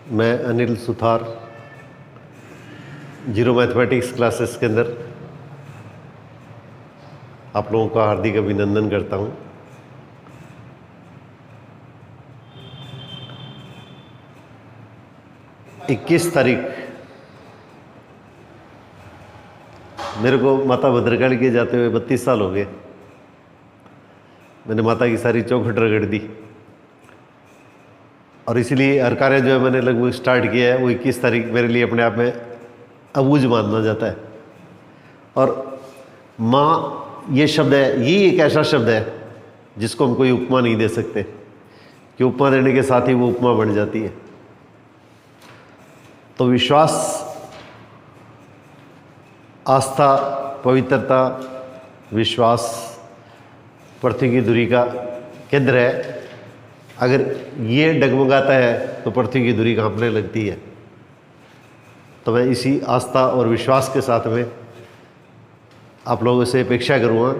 मैं Anil Suthar zero mathematics classes के अंदर आप लोगों का हार्दिक अभिनंदन करता हूं। इक्कीस तारीख मेरे को माता भद्रकाली के जाते हुए 32 साल हो गए। मैंने माता की सारी चौखट रगड़ दी और इसीलिए हर कार्य जो है मैंने लगभग स्टार्ट किया है वो 21 तारीख मेरे लिए अपने आप में अबूझ माना जाता है। और माँ ये शब्द है, यही एक ऐसा शब्द है जिसको हम कोई उपमा नहीं दे सकते कि उपमा देने के साथ ही वो उपमा बन जाती है। तो विश्वास, आस्था, पवित्रता, विश्वास पृथ्वी की दूरी का केंद्र है। अगर ये डगमगाता है तो पृथ्वी की दूरी कांपने लगती है। तो मैं इसी आस्था और विश्वास के साथ में आप लोगों से अपेक्षा करूँगा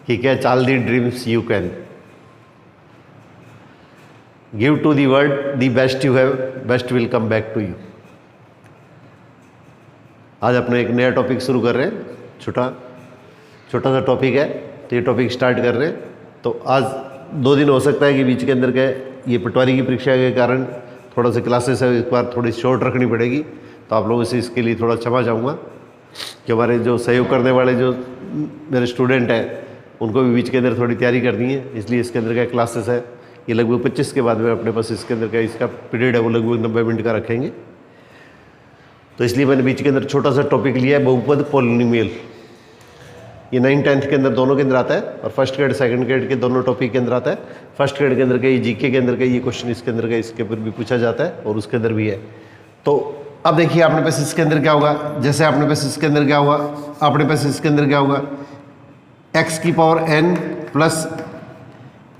कि क्या चाल दी dreams you can give to the world the best you have, best will come back to you. आज अपने एक नया टॉपिक शुरू कर रहे हैं, छोटा सा टॉपिक है। तो ये टॉपिक स्टार्ट कर रहे हैं। तो आज 2 दिन हो सकता है कि बीच के अंदर के ये पटवारी की परीक्षा के कारण थोड़ा सा क्लासेस है, इस बार थोड़ी शॉर्ट रखनी पड़ेगी। तो आप लोगों से इसके लिए थोड़ा क्षमा चाहूँगा कि हमारे जो सहयोग करने वाले जो मेरे स्टूडेंट हैं उनको भी बीच के अंदर थोड़ी तैयारी करनी है, इसलिए इसके अंदर का क्लासेस है ये लगभग 25 के बाद में अपने पास इसके अंदर का इसका पीरियड है वो लगभग 90 मिनट का रखेंगे। तो इसलिए मैंने बीच के अंदर छोटा सा टॉपिक लिया है, बहुपद पॉलिनोमियल। ये 9th-10th के अंदर दोनों के अंदर आता है और फर्स्ट ग्रेड सेकंड ग्रेड के दोनों टॉपिक के अंदर आता है। फर्स्ट ग्रेड के अंदर का ये जीके के अंदर का ये क्वेश्चन इसके अंदर का इसके ऊपर भी पूछा जाता है और उसके अंदर भी है। तो अब देखिए आपने पास इसके अंदर क्या होगा, जैसे आपने पास इसके अंदर क्या होगा, आपने पास इसके अंदर क्या होगा, x की power n plus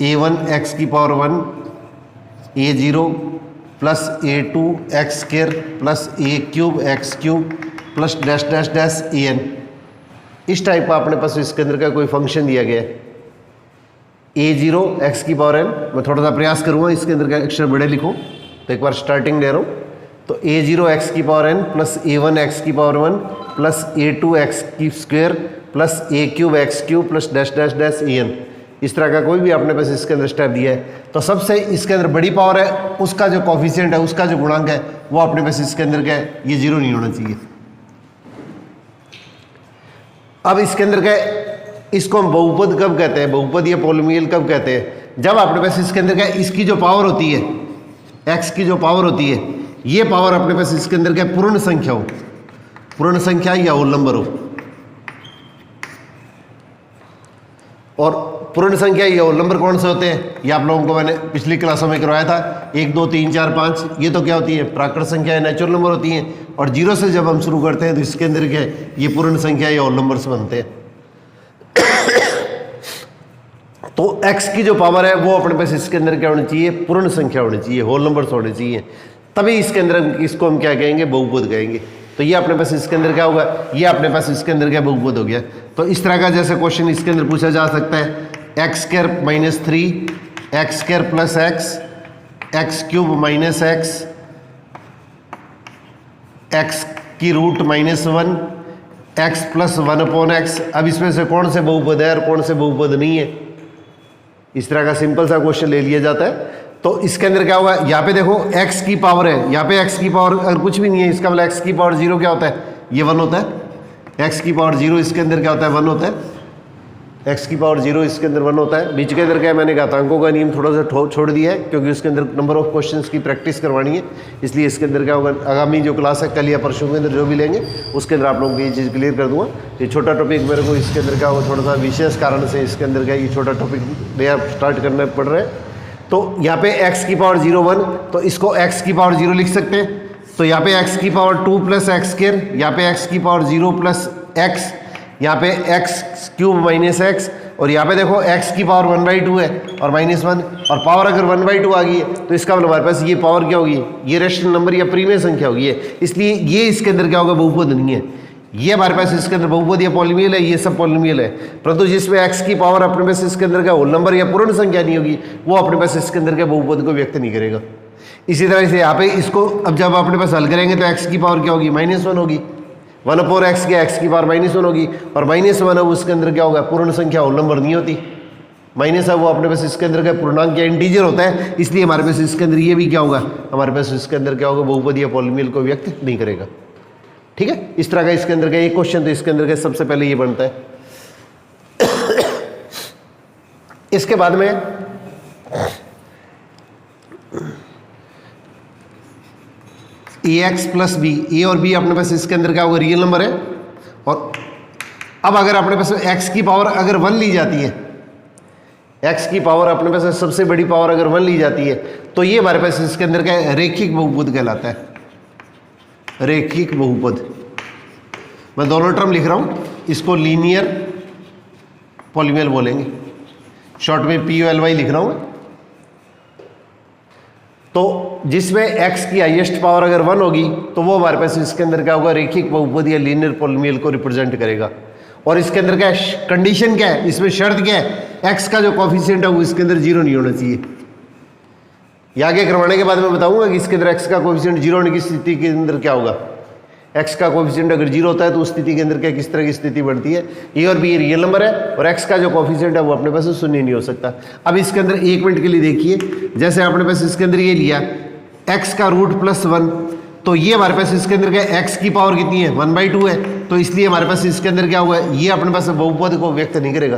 a1 x की power 1 a0 plus a2 x square plus a cube x cube plus dash dash dash an। इस टाइप का अपने पास इसके अंदर का कोई फंक्शन दिया गया है। a0 x की पावर n, मैं थोड़ा सा प्रयास करूँगा इसके अंदर का अक्षर बड़े लिखूँ। तो एक बार स्टार्टिंग ले रहा हूँ। तो a0 x की power n plus a1 x की पावर 1 प्लस a2 x की square plus a cube x cube plus dash dash dash an। इस तरह का कोई भी आपने पास इसके अंदर स्टेप दिया है। तो सबसे इसके अंदर बड़ी पावर है, उसका जो कोफिशिएंट है, उसका जो गुणांक है वो अपने पास इसके अंदर क्या है, ये 0 नहीं होना चाहिए। अब इसके अंदर क्या है, इसको हम बहुपद कब कहते हैं, बहुपद या पॉलिनोमियल कब कहते हैं, जब आपने पास इसके अंदर क्या है, इसकी जो पावर होती है, x की जो पावर होती है, ये पावर अपने पास इसके अंदर क्या पूर्ण संख्या हो, पूर्ण संख्या या होल नंबर हो। और पूर्ण संख्या या होल नंबर कौन से होते हैं, ये आप लोगों को मैंने पिछली क्लासों में करवाया था। 1 2 3 4 5 ये तो क्या होती है, प्राकृत संख्या है, नेचुरल नंबर होती हैं। और 0 से जब हम शुरू करते हैं तो इसके अंदर क्या है, ये पूर्ण संख्या या होल नंबर से बनते हैं। तो x की जो पावर है वो अपने पास इसके अंदर क्या होनी चाहिए, पूर्ण संख्या होनी चाहिए, होल नंबर होने चाहिए, तभी इसके अंदर इसको हम क्या कहेंगे, बहुपद कहेंगे। तो ये अपने पास इसके अंदर क्या होगा, ये अपने पास इसके अंदर क्या बहुपद हो गया। तो इस तरह का जैसे क्वेश्चन इसके अंदर पूछा जा सकता है, x square minus 3 x square plus x cube minus x की root minus 1 x plus 1 upon x। अब इसमें से कौन से बहुपद है और कौन से बहुपद नहीं है, इस तरह का सिंपल सा क्वेश्चन ले लिया जाता है। तो इसके अंदर क्या होगा, यहाँ पे देखो x की पावर है, यहाँ पे x की पावर अगर कुछ भी नहीं है, इसका मतलब x की पावर 0 क्या होता है, ये 1 होता है। x की पावर 0 इसके अंदर क्या होता है, 1 होता है। x की पावर 0 इसके अंदर 1 होता है। बीच के अंदर क्या है, मैंने कहा अंकों का नियम थोड़ा सा छोड़ दिया है क्योंकि उसके अंदर नंबर ऑफ क्वेश्चंस की प्रैक्टिस करवानी है। इसलिए इसके अंदर क्या होगा, आगामी जो क्लास है कल या परसों के अंदर जो भी लेंगे उसके अंदर आप लोगों को ये चीज़ क्लियर कर दूंगा। ये छोटा टॉपिक मेरे को इसके अंदर क्या होगा, थोड़ा सा विशेष कारण से इसके अंदर क्या ये छोटा टॉपिक नया स्टार्ट करना पड़ रहा है। तो यहाँ पे x की पावर 0 1, तो इसको x की पावर 0 लिख सकते हैं। तो यहाँ पे x की पावर 2 प्लस एक्स स्क्वायर, यहाँ पे x की पावर 0 प्लस x, यहाँ पे x क्यूब माइनस x, और यहाँ पे देखो x की पावर 1/2 है और माइनस 1, और पावर अगर 1/2 आ गई है तो इसका मतलब हमारे पास ये पावर क्या होगी, ये रेशनल नंबर या प्रीमियर संख्या होगी। इसलिए ये इसके अंदर क्या होगा, बहुपद नहीं है। ये हमारे पास इसके अंदर बहुपद या पॉलिनोमियल है, ये सब पॉलिनोमियल है। परंतु जिसमें x की पावर अपने पास इसके अंदर का होल नंबर या पूर्ण संख्या नहीं होगी, वो अपने पास इसके अंदर के बहुपद को व्यक्त नहीं करेगा। इसी तरह से यहाँ पे इसको अब जब अपने पास हल करेंगे तो x की पावर क्या होगी, -1 होगी। 1/x के x की पावर -1 होगी, और -1 अब उसके अंदर क्या होगा, पूर्ण संख्या होल नंबर नहीं होती। माइनस है वो अपने पास इसके अंदर क्या पूर्णांक या इंटीजर होता है, इसलिए हमारे पास इसके अंदर ये भी क्या होगा, हमारे पास इसके अंदर क्या होगा, बहुपद या पॉलीनोमियल को व्यक्त नहीं करेगा। ठीक है, इस तरह का इसके अंदर का एक क्वेश्चन तो इसके अंदर का सबसे पहले ये बनता है। इसके बाद में ax प्लस बी, ए और बी अपने पास इसके अंदर क्या होगा, रियल नंबर है। और अब अगर अपने पास x की पावर अगर 1 ली जाती है, x की पावर अपने पास सबसे बड़ी पावर अगर 1 ली जाती है, तो ये हमारे पास इसके अंदर क्या है, रेखिक बहुपद कहलाता है। रेखिक बहुपद, मैं दोनों टर्म लिख रहा हूं, इसको लीनियर पॉलीनोमियल बोलेंगे, शॉर्ट में POLY लिख रहा हूं मैं। तो जिसमें x की हाईएस्ट पावर अगर 1 होगी तो वो हमारे पास इसके अंदर क्या होगा, रेखिक बहुपद या लीनियर पॉलीनोमियल को रिप्रेजेंट करेगा। और इसके अंदर क्या है, कंडीशन क्या है, इसमें शर्त क्या है, x का जो कॉफिशिएंट है वो इसके अंदर 0 नहीं होना चाहिए। ये आगे करवाने के बाद मैं बताऊंगा कि इसके अंदर x का कॉफिशिएंट 0 होने की स्थिति के अंदर क्या होगा। x का कोफिशिएंट अगर 0 होता है तो उस स्थिति के अंदर क्या किस तरह की स्थिति बढ़ती है, ए और बी रियल नंबर है और x का जो कोफिशिएंट है वो अपने पास शून्य नहीं हो सकता। अब इसके अंदर 1 मिनट के लिए देखिए, जैसे अपने पास इसके अंदर ये लिया x का रूट प्लस 1, तो ये हमारे पास इसके अंदर क्या x की पावर कितनी है, 1/2 है। तो इसलिए हमारे पास इसके अंदर क्या हुआ, ये अपने पास बहुपद को व्यक्त नहीं करेगा,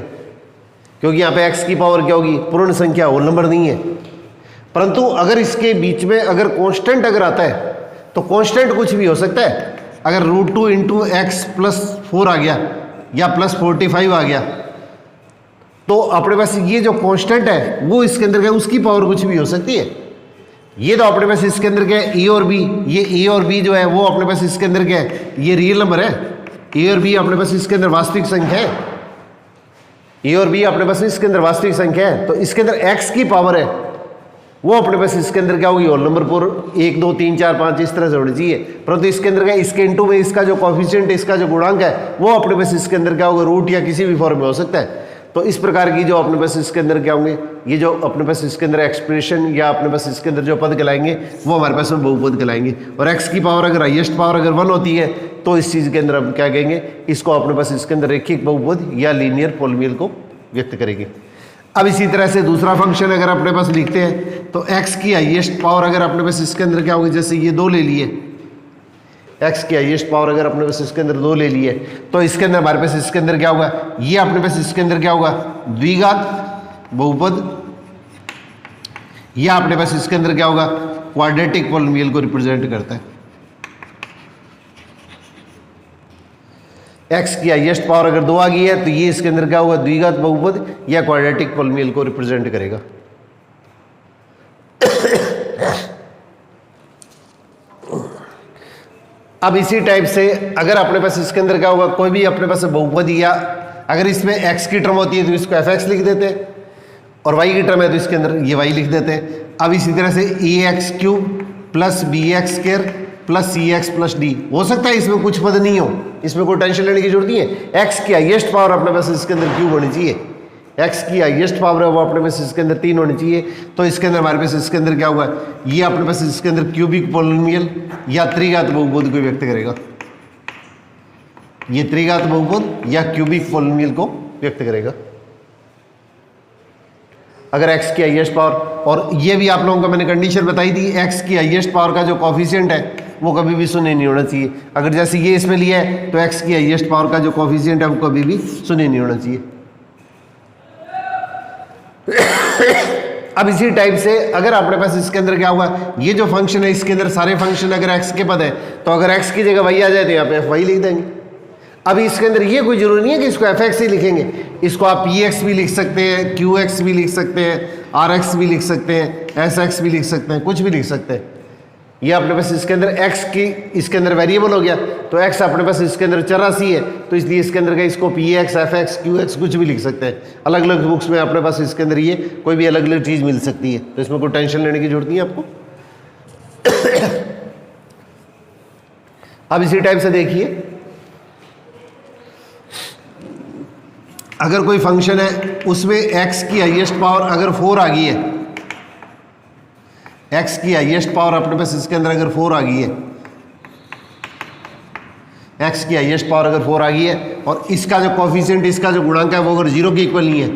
क्योंकि यहाँ पे x की पावर क्या होगी, पूर्ण संख्या, होल नंबर नहीं है। परंतु अगर इसके बीच में अगर कांस्टेंट अगर आता है तो कांस्टेंट कुछ भी हो सकता है। अगर √2 इंटू एक्स प्लस 4 आ गया या प्लस 45 आ गया, तो अपने पास ये जो कांस्टेंट है वो इसके अंदर क्या, उसकी पावर कुछ भी हो सकती है। ये तो अपने पास इसके अंदर क्या है, ए और बी, ये ए और बी जो है वो अपने पास इसके अंदर क्या है, ये रियल नंबर है। ए और बी अपने पास इसके अंदर वास्तविक संख्या है, ए और बी अपने पास इसके अंदर वास्तविक संख्या है। तो इसके अंदर एक्स की पावर है वो अपने पास इसके अंदर क्या होगी, होल नंबर पर 1 2 3 4 5 इस तरह से होनी चाहिए। परंतु इसके अंदर क्या, इसके इंटू में इसका जो कोफिशिएंट, इसका जो गुणांक है वो अपने पास इसके अंदर क्या होगा, रूट या किसी भी फॉर्म में हो सकता है। तो इस प्रकार की जो अपने पास इसके अंदर क्या होंगे, ये जो अपने पास इसके अंदर एक्सप्रेशन या अपने पास इसके अंदर जो पद कहलाएंगे वो हमारे पास में बहुपद कहलाएंगे। और एक्स की पावर अगर हाईएस्ट पावर अगर 1 होती है तो इस चीज़ के अंदर हम क्या कहेंगे, इसको अपने पास इसके अंदर रेखिक बहुपद या लीनियर पॉलीनोमियल को व्यक्त करेंगे। अब इसी तरह से दूसरा फंक्शन अगर अपने पास लिखते हैं तो x की हाईएस्ट पावर अगर अपने पास इसके अंदर क्या होगी, जैसे ये 2 ले लिए, x की हाईएस्ट पावर अगर अपने पास इसके अंदर 2 ले लिए, तो इसके अंदर हमारे पास इसके अंदर क्या होगा, ये अपने पास इसके अंदर क्या होगा, द्विघात बहुपद, या अपने पास इसके अंदर क्या होगा, क्वाड्रेटिक पॉलीनोमियल को रिप्रेजेंट करता है। x की हाईएस्ट पावर अगर 2 आ गई है तो ये इसके अंदर क्या होगा, द्विघात बहुपद या क्वाड्रेटिक पॉलीनोमियल को रिप्रेजेंट करेगा। अब इसी टाइप से अगर अपने पास इसके अंदर क्या होगा, कोई भी अपने पास बहुपद, या अगर इसमें x की टर्म होती है तो इसको fx लिख देते हैं, और y की टर्म है तो इसके अंदर ये y लिख देते हैं। अब इसी तरह से ax³ plus bx² plus cx plus d, हो सकता है इसमें कुछ पद नहीं हो, इसमें कोई टेंशन लेने की जरूरत नहीं है। x की हाईएस्ट पावर अपने पास इसके अंदर क्यूब होनी चाहिए, x की हाईएस्ट पावर है वो अपने पास इसके अंदर 3 होनी चाहिए। तो इसके अंदर हमारे पास इसके अंदर क्या होगा, ये अपने पास इसके अंदर क्यूबिक पॉलीनोमियल या त्रिघात बहुपद को व्यक्त करेगा, ये त्रिघात बहुपद या क्यूबिक पॉलीनोमियल को व्यक्त करेगा अगर x की हाईएस्ट पावर। और ये भी आप लोगों को मैंने कंडीशन बताई थी, x की हाईएस्ट पावर का जो कोफिशिएंट है वो कभी भी शून्य नहीं होना चाहिए। अगर जैसे ये इसमें लिया है तो x की हाईएस्ट पावर का जो कोफिशिएंट है वो कभी भी शून्य नहीं होना चाहिए। अब इसी टाइप से अगर अपने पास इसके अंदर क्या होगा, ये जो फंक्शन है इसके अंदर सारे फंक्शन अगर x के पद है तो अगर x की जगह y आ जाए तो यहाँ पे fy लिख देंगे। अब इसके अंदर ये कोई जरूरी नहीं है कि इसको fx ही लिखेंगे, इसको आप px भी लिख सकते हैं, qx भी लिख सकते हैं, rx भी लिख सकते हैं, sx भी लिख सकते हैं, कुछ भी लिख सकते हैं। ये अपने पास इसके अंदर x की इसके अंदर वेरिएबल हो गया, तो x अपने पास इसके अंदर चरासी है, तो इसलिए इसके अंदर का इसको px fx qx कुछ भी लिख सकते हैं। अलग अलग बुक्स में अपने पास इसके अंदर ये कोई भी अलग अलग चीज़ मिल सकती है, तो इसमें कोई टेंशन लेने की जरूरत नहीं है आपको। अब इसी टाइप से देखिए, अगर कोई फंक्शन है उसमें x की हाईएस्ट पावर अगर 4 आ गई है, एक्स की हाईएस्ट पावर अपने पास इसके अंदर अगर 4 आ गई है, एक्स की हाईएस्ट पावर अगर 4 आ गई है और इसका जो कोफिशिएंट, इसका जो गुणांक है वो अगर 0 के इक्वल नहीं है,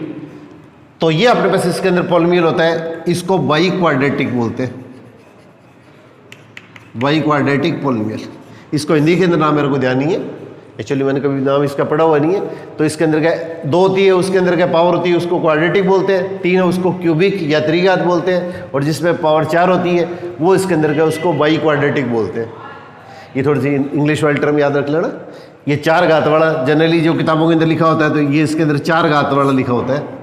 तो ये अपने पास इसके अंदर पॉलिनोमियल होता है, इसको बाई क्वाड्रेटिक बोलते हैं, बाई क्वाड्रेटिक पॉलिनोमियल। इसको हिंदी के अंदर नाम मेरे को ध्यान नहीं है, एक्चुअली मैंने कभी नाम इसका पढ़ा हुआ नहीं है। तो इसके अंदर क्या 2 होती है, उसके अंदर क्या पावर होती है, उसको क्वाड्रेटिक बोलते हैं, 3 है उसको क्यूबिक या त्रिघात बोलते हैं, और जिसमें पावर 4 होती है वो इसके अंदर क्या उसको बाई क्वाड्रेटिक बोलते हैं। ये थोड़ी सी इंग्लिश वाली टर्म याद रख लेना। ये 4 घात वाला जनरली जो किताबों के अंदर लिखा होता है, तो ये इसके अंदर 4 घात वाला लिखा होता है,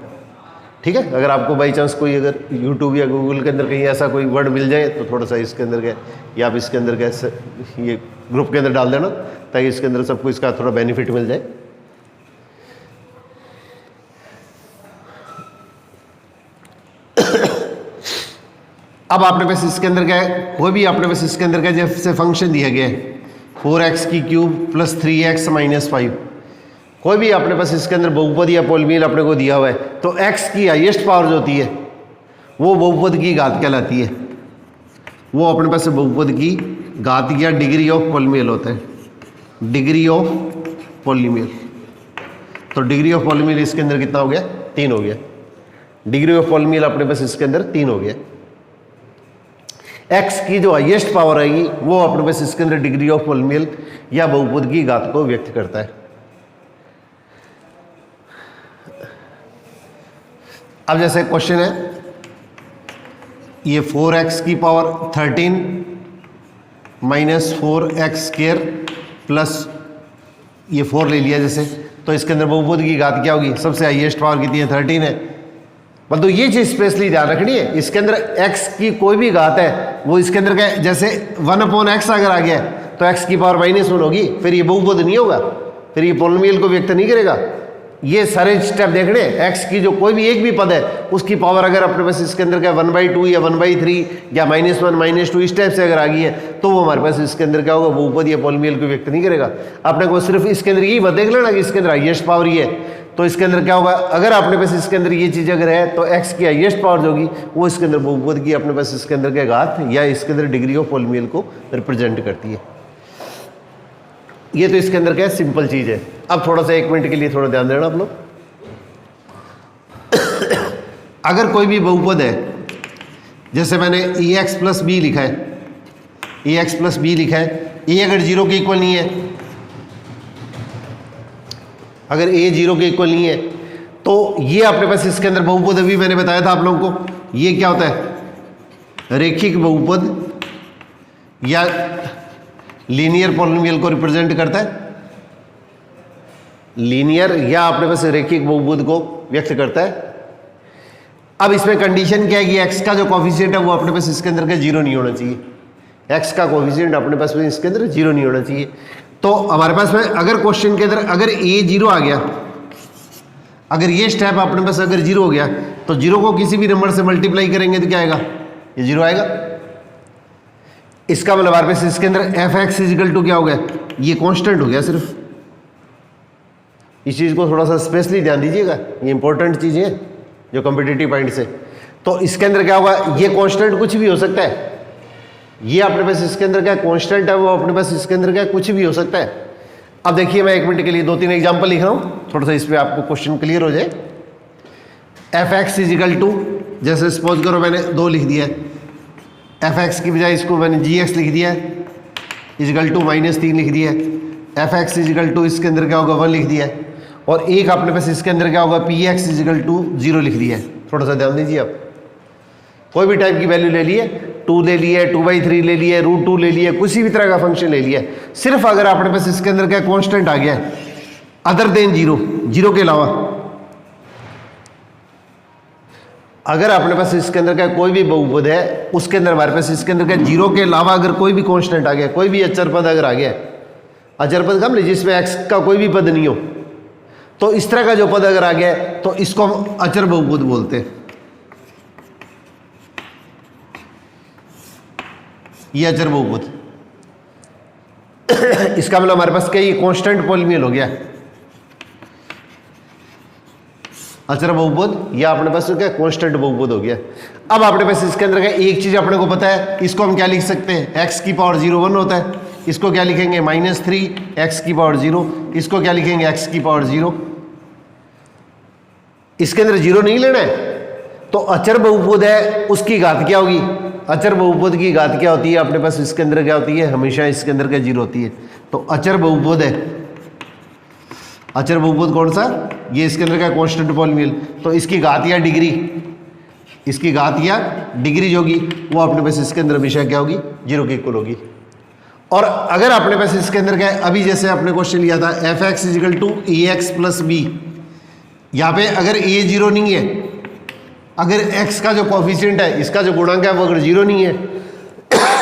ठीक है। अगर आपको बाई चांस कोई अगर यूट्यूब या गूगल के अंदर कहीं ऐसा कोई वर्ड मिल जाए तो थोड़ा सा इसके अंदर क्या, या आप इसके अंदर कैसे ये ग्रुप के अंदर डाल देना, ताकि इसके अंदर सबको इसका थोड़ा बेनिफिट मिल जाए। अब आपने पास इसके अंदर क्या है, कोई भी आपने पास इसके अंदर क्या जैसे फंक्शन दिया गया है 4x की क्यूब प्लस 3x माइनस 5, कोई भी अपने पास इसके अंदर बहुपद या पॉलिनोमियल अपने को दिया हुआ है, तो x की हाईएस्ट पावर जो होती है वो बहुपद की घात कहलाती है, वो अपने पास बहुपद की घात या डिग्री ऑफ पॉलिनोमियल होता है, डिग्री ऑफ पॉलिनोमियल। तो डिग्री ऑफ पॉलिनोमियल इसके अंदर कितना हो गया, 3 हो गया। डिग्री ऑफ पॉलिनोमियल अपने पास इसके अंदर 3 हो गया। x की जो हाईएस्ट पावर आएगी वो अपने पास इसके अंदर डिग्री ऑफ पॉलिनोमियल या बहुपद की घात को व्यक्त करता है। अब जैसे क्वेश्चन है, ये 4x की power 13 minus 4x square plus ये 4 ले लिया जैसे, तो इसके अंदर बहुपद की घात क्या होगी, सबसे हाईएस्ट पावर कितनी है, 13 है। मतलब ये चीज स्पेशली ध्यान रखनी है, इसके अंदर x की कोई भी घात है वो इसके अंदर क्या, जैसे 1/x अगर आ गया तो x की पावर -1 होगी, फिर ये बहुपद नहीं होगा, फिर ये पॉलिनोमियल को व्यक्त नहीं करेगा। ये सारे स्टेप देखने, x की जो कोई भी एक भी पद है उसकी पावर अगर अपने पास इसके अंदर क्या 1/2 या 1/3 या -1 -2 इस टाइप से अगर आ गई है, तो वो हमारे पास इसके अंदर क्या होगा, बहुपद या पॉलिनोमियल को व्यक्त नहीं करेगा। आपने को सिर्फ इसके अंदर यही बात देख लेना कि इसके अंदर हाईएस्ट पावर ये है, तो इसके अंदर क्या होगा, अगर अपने पास इसके अंदर ये चीज़ अगर है तो x की हाईएस्ट पावर जो होगी वो इसके अंदर बहुपद की अपने पास इसके अंदर क्या घात या इसके अंदर डिग्री ऑफ पॉलिनोमियल को रिप्रेजेंट करती है। ये तो इसके अंदर क्या सिंपल चीज़ है। अब थोड़ा सा 1 मिनट के लिए थोड़ा ध्यान देना आप लोग। अगर कोई भी बहुपद है, जैसे मैंने ax प्लस बी लिखा है, ax प्लस बी लिखा है, a अगर 0 के इक्वल नहीं है, अगर a 0 के इक्वल नहीं है तो ये अपने पास इसके अंदर बहुपद, अभी मैंने बताया था आप लोगों को, ये क्या होता है, रेखिक बहुपद या लीनियर पॉलिनोमियल को रिप्रेजेंट करता है, लीनियर या अपने पास रेखिक बहुपद को व्यक्त करता है। अब इसमें कंडीशन क्या है कि x का जो कोफिशिएंट है वो अपने पास इसके अंदर का 0 नहीं होना चाहिए, x का कोफिशिएंट अपने पास में इसके अंदर 0 नहीं होना चाहिए। तो हमारे पास में अगर क्वेश्चन के अंदर अगर a 0 आ गया, अगर ये स्टेप अपने पास अगर 0 हो गया, तो 0 को किसी भी नंबर से मल्टीप्लाई करेंगे तो क्या आएगा, ये 0 आएगा। इसका मतलब हमारे पास इसके अंदर f(x) इजिकल टू क्या हो गया, ये कांस्टेंट हो गया। सिर्फ इस चीज़ को थोड़ा सा स्पेशली ध्यान दीजिएगा, ये इंपॉर्टेंट चीज़ें हैं जो कॉम्पिटिटिव पॉइंट से। तो इसके अंदर क्या होगा, ये कांस्टेंट कुछ भी हो सकता है, ये अपने पास इसके अंदर क्या कांस्टेंट है वो अपने पास इसके अंदर क्या कुछ भी हो सकता है। अब देखिए मैं 1 मिनट के लिए 2-3 एग्जांपल लिख रहा हूँ, थोड़ा सा इस पर आपको क्वेश्चन क्लियर हो जाए। f(x) इजिकल टू, जैसे सपोज करो मैंने 2 लिख दिया है, f(x) की बजाय इसको मैंने gx लिख दिया है, इजिकल टू -3 लिख दिया है। f(x) इजिकल टू इसके अंदर क्या होगा 1 लिख दिया है, और एक अपने पास इसके अंदर क्या होगा px इजिकल टू 0 लिख दिया है। थोड़ा सा ध्यान दीजिए, आप कोई भी टाइप की वैल्यू ले लिए, 2 ले लिए, 2/3 ले लिए, √2 ले लिए, किसी भी तरह का फंक्शन ले लिया, सिर्फ अगर अपने पास इसके अंदर क्या कांस्टेंट आ गया है अदर देन 0 के अलावा, अगर अपने पास इसके अंदर क्या कोई भी बहुपद है उसके अंदर हमारे पास इसके अंदर क्या 0 के अलावा अगर कोई भी कांस्टेंट आ गया, कोई भी अचर पद अगर आ गया, अचर पद कम नहीं जिसमें x का कोई भी पद नहीं हो, तो इस तरह का जो पद अगर आ गया तो इसको हम अचर बहुपद बोलते हैं। ये अचर बहुपद इसका मतलब हमारे पास क्या, ये कांस्टेंट पॉलिनोमियल हो गया। अचर बहुपद या अपने पास क्या कांस्टेंट बहुपद हो गया। अब अपने पास इसके अंदर क्या एक चीज अपने को पता है, इसको हम क्या लिख सकते हैं, x की पावर 0 1 होता है, इसको क्या लिखेंगे -3 x की पावर 0, इसको क्या लिखेंगे x की पावर 0। इसके अंदर 0 नहीं लेना है, तो अचर बहुपद है उसकी घात क्या होगी, अचर बहुपद की घात क्या होती है अपने पास इसके अंदर क्या होती है, हमेशा इसके अंदर क्या 0 होती है। तो अचर बहुपद है, अचर बहुपद कौन सा, ये इसके अंदर क्या कांस्टेंट पॉलिनोमियल, तो इसकी घात या डिग्री, इसकी घात या डिग्री जो होगी वो अपने पास इसके अंदर हमेशा क्या होगी 0 के इक्वल होगी। और अगर अपने पास इसके अंदर क्या है, अभी जैसे आपने क्वेश्चन लिया था f(x = ax + b), यहाँ पे अगर a 0 नहीं है, अगर x का जो कोफिशिएंट है, इसका जो गुणांक है वो अगर 0 नहीं है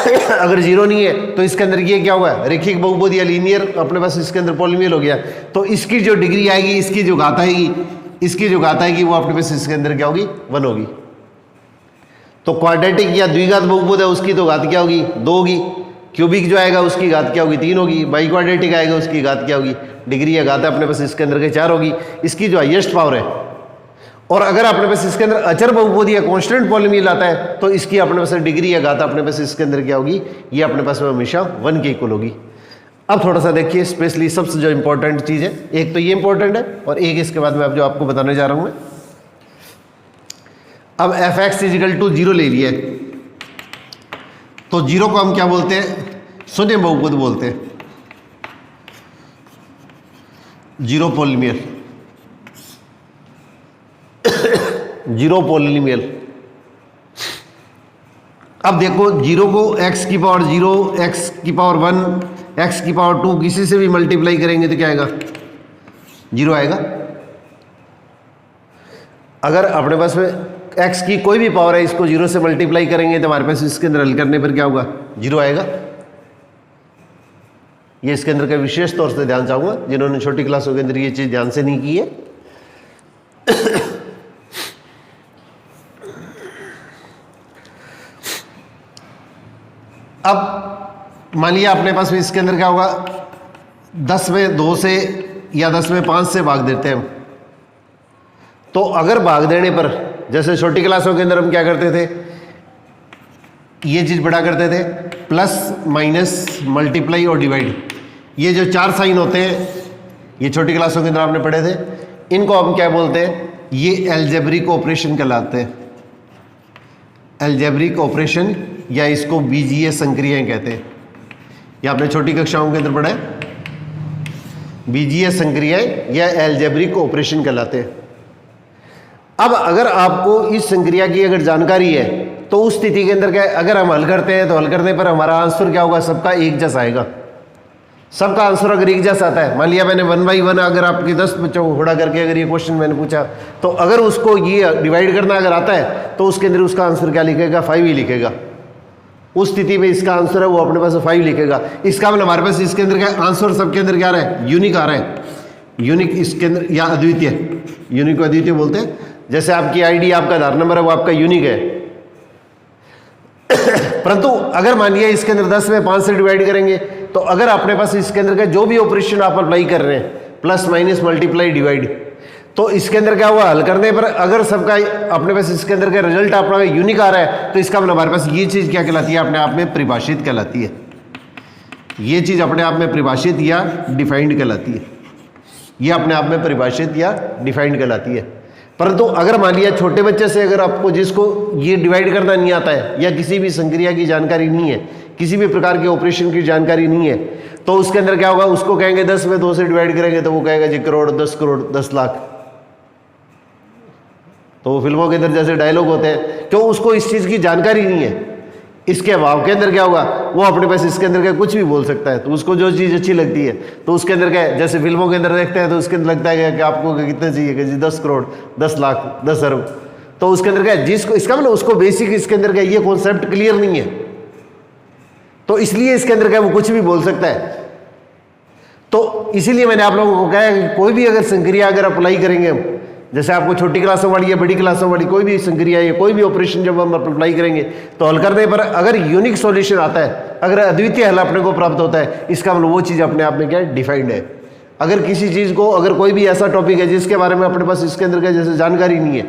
अगर 0 नहीं है तो इसके अंदर ये क्या हुआ, रेखिक बहुपद या लीनियर अपने पास इसके अंदर पॉलिनोमियल हो गया। तो इसकी जो डिग्री आएगी, इसकी जो घात आएगी, इसकी जो घात आएगी वो अपने पास इसके अंदर क्या होगी 1 होगी। तो क्वाड्रेटिक या द्विघात बहुपद है उसकी तो घात क्या होगी 2 होगी, क्यूबिक जो आएगा उसकी घात क्या होगी 3 होगी, बाई क्वाड्रेटिक आएगा उसकी घात क्या होगी, डिग्री या घात अपने पास इसके अंदर के 4 होगी, इसकी जो हाईएस्ट पावर है। और अगर अपने पास इसके अंदर अचर बहुपद या कांस्टेंट पॉलिनोमियल आता है तो इसकी अपने पास डिग्री या घात अपने पास इसके अंदर क्या होगी, ये अपने पास में हमेशा 1 के इक्वल होगी। अब थोड़ा सा देखिए स्पेशली सबसे जो इंपॉर्टेंट चीज़ है, एक तो ये इंपॉर्टेंट है और एक इसके बाद में अब जो आपको बताने जा रहा हूं मैं। अब f(x = 0) ले लिया है, तो 0 को हम क्या बोलते हैं, शून्य बहुपद बोलते हैं, 0 पॉलिनोमियल, 0 पॉलिनोमियल। अब देखो 0 को x की पावर 0, x की पावर 1, x की पावर 2 किसी से भी मल्टीप्लाई करेंगे तो क्या आएगा 0 आएगा। अगर अपने पास में x की कोई भी पावर है, इसको 0 से मल्टीप्लाई करेंगे तो हमारे पास इसके अंदर हल करने पर क्या होगा 0 आएगा। ये इसके अंदर का विशेष तौर से ध्यान चाहूंगा जिन्होंने छोटी क्लासों के अंदर ये चीज ध्यान से नहीं की है। अब मान लिया अपने पास में इसके अंदर क्या होगा, 10 में 2 से या 10 में 5 से भाग देते हैं हम। तो अगर भाग देने पर, जैसे छोटी क्लासों के अंदर हम क्या करते थे, ये चीज बढ़ा करते थे प्लस माइनस मल्टीप्लाई और डिवाइड, ये जो 4 साइन होते हैं ये छोटी क्लासों के अंदर आपने पढ़े थे, इनको हम क्या बोलते हैं, ये एल्जेब्रिक ऑपरेशन कहलाते हैं, एल्जेब्रिक ऑपरेशन या इसको बीजीय संक्रियाएं कहते हैं। ये आपने छोटी कक्षाओं के अंदर पढ़ा है, बीजीय संक्रियाएं या एल्जेब्रिक ऑपरेशन कहलाते हैं। अब अगर आपको इस संक्रिया की अगर जानकारी है तो उस स्थिति के अंदर क्या है, अगर हम हल करते हैं तो हल करने पर हमारा आंसर क्या होगा, सबका एक जैसा आएगा। सबका आंसर अगर एक जैसा आता है, मान लिया मैंने 1 by 1 अगर आपके 10 बच्चों को खड़ा करके अगर ये क्वेश्चन मैंने पूछा, तो अगर उसको ये डिवाइड करना अगर आता है तो उसके अंदर उसका आंसर क्या लिखेगा 5 ही लिखेगा। उस स्थिति में इसका आंसर है वो अपने पास 5 लिखेगा। इसका मतलब हमारे पास इसके अंदर क्या आंसर सबके अंदर क्या आ रहा है, यूनिक आ रहा है, यूनिक इसके अंदर या अद्वितीय, यूनिक को अद्वितीय बोलते हैं। जैसे आपकी आईडी, आपका आधार नंबर है वो आपका यूनिक है। परंतु अगर मान लिया इसके अंदर 10 में 5 से डिवाइड करेंगे तो अगर अपने पास इसके अंदर का जो भी ऑपरेशन आप अप्लाई कर रहे हैं, प्लस माइनस मल्टीप्लाई डिवाइड, तो इसके अंदर क्या हुआ, हल करने पर अगर सबका अपने पास इसके अंदर का रिजल्ट अपना यूनिक आ रहा है तो इसका मतलब हमारे पास ये चीज क्या कहलाती है, अपने आप में परिभाषित कहलाती है। ये चीज अपने आप में परिभाषित या डिफाइंड कहलाती है, ये अपने आप में परिभाषित या डिफाइंड कहलाती है। परंतु अगर मान लिया छोटे बच्चे से अगर आपको जिसको ये डिवाइड करना नहीं आता है या किसी भी संक्रिया की जानकारी नहीं है, किसी भी प्रकार के ऑपरेशन की जानकारी नहीं है, तो उसके अंदर क्या होगा, उसको कहेंगे 10 में 2 से डिवाइड करेंगे तो वो कहेगा जी करोड़, 10 करोड़, 10 लाख। तो वो फिल्मों के अंदर जैसे डायलॉग होते हैं, क्यों, उसको इस चीज की जानकारी नहीं है। इसके अभाव के अंदर क्या होगा, वो अपने पास इसके अंदर क्या कुछ भी बोल सकता है। तो उसको जो चीज़ अच्छी लगती है तो उसके अंदर क्या है, जैसे फिल्मों के अंदर देखते हैं तो उसके अंदर लगता है कि आपको कितने चाहिए, कि जी 10 करोड़, 10 लाख, 10 अरब। तो उसके अंदर क्या है, जिसको इसका मतलब उसको बेसिक इसके अंदर क्या ये कॉन्सेप्ट क्लियर नहीं है, तो इसलिए इसके अंदर क्या वो कुछ भी बोल सकता है। तो इसीलिए मैंने आप लोगों को कहा कि कोई भी अगर संक्रिया अगर अप्लाई करेंगे हम, जैसे आपको छोटी क्लासों वाली या बड़ी क्लासों वाली कोई भी संक्रिया या कोई भी ऑपरेशन जब हम अप्लाई करेंगे तो हल करने पर अगर यूनिक सॉल्यूशन आता है, अगर अद्वितीय हल अपने को प्राप्त होता है, इसका मतलब वो चीज़ अपने आप में क्या है, डिफाइंड है। अगर किसी चीज़ को, अगर कोई भी ऐसा टॉपिक है जिसके बारे में अपने पास इसके अंदर का जैसे जानकारी नहीं है,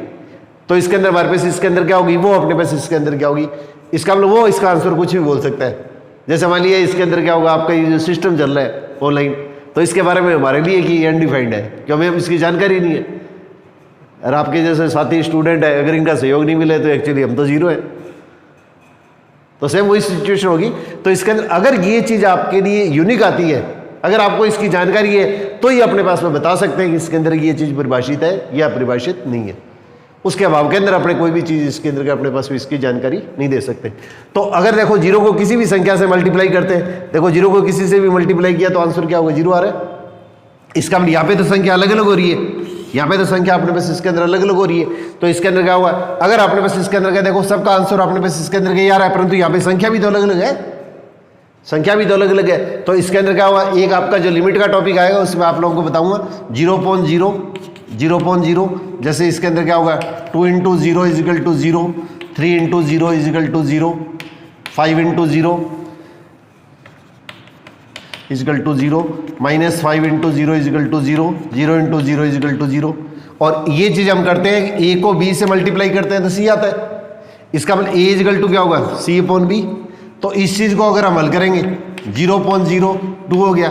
तो इसके अंदर हमारे पास इसके अंदर क्या होगी, वो अपने पास इसके अंदर क्या होगी, इसका मतलब वो इसका आंसर कुछ भी बोल सकता है। जैसे मान लिया इसके अंदर क्या होगा, आपका ये जो सिस्टम चल रहा है ऑनलाइन, तो इसके बारे में हमारे लिए कि ये अनडिफाइंड है, क्यों हमें इसकी जानकारी नहीं है। और आपके जैसे साथी स्टूडेंट है, अगर इनका सहयोग नहीं मिले तो एक्चुअली हम तो जीरो है। तो सेम वही सिचुएशन होगी। तो इसके अंदर अगर ये चीज़ आपके लिए यूनिक आती है, अगर आपको इसकी जानकारी है, तो ये अपने पास में बता सकते हैं कि इसके अंदर ये चीज़ परिभाषित है या परिभाषित नहीं है। उसके अभाव के अंदर अपने कोई भी चीज़ इसके अंदर के अपने पास भी इसकी जानकारी नहीं दे सकते। तो अगर देखो जीरो को किसी भी संख्या से मल्टीप्लाई करते हैं, देखो जीरो को किसी से भी मल्टीप्लाई किया तो आंसर क्या होगा, जीरो आ रहा है। इसका मतलब यहाँ पे तो संख्या अलग अलग हो रही है, यहाँ पे तो संख्या अपने पास इसके अंदर अलग अलग हो रही है, तो इसके अंदर क्या हुआ, अगर अपने पास इसके अंदर क्या, देखो सबका आंसर अपने पास इसके अंदर क्या आ रहा है, परंतु यहाँ पे संख्या भी तो अलग अलग है, संख्या भी तो अलग अलग है। तो इसके अंदर क्या हुआ, एक आपका जो लिमिट का टॉपिक आएगा उसमें आप लोगों को बताऊंगा 0.0, 0.0, जैसे इसके अंदर क्या होगा 2 × 0 = 0, 3 × 0 = 0, 5 × 0 = 0, -5 × 0 = 0, 0 × 0 = 0। और ये चीज़ हम करते हैं, a को b से मल्टीप्लाई करते हैं तो c आता है। इसका मतलब a = क्या होगा, c/b। तो इस चीज़ को अगर हम हल करेंगे 0.02 हो गया,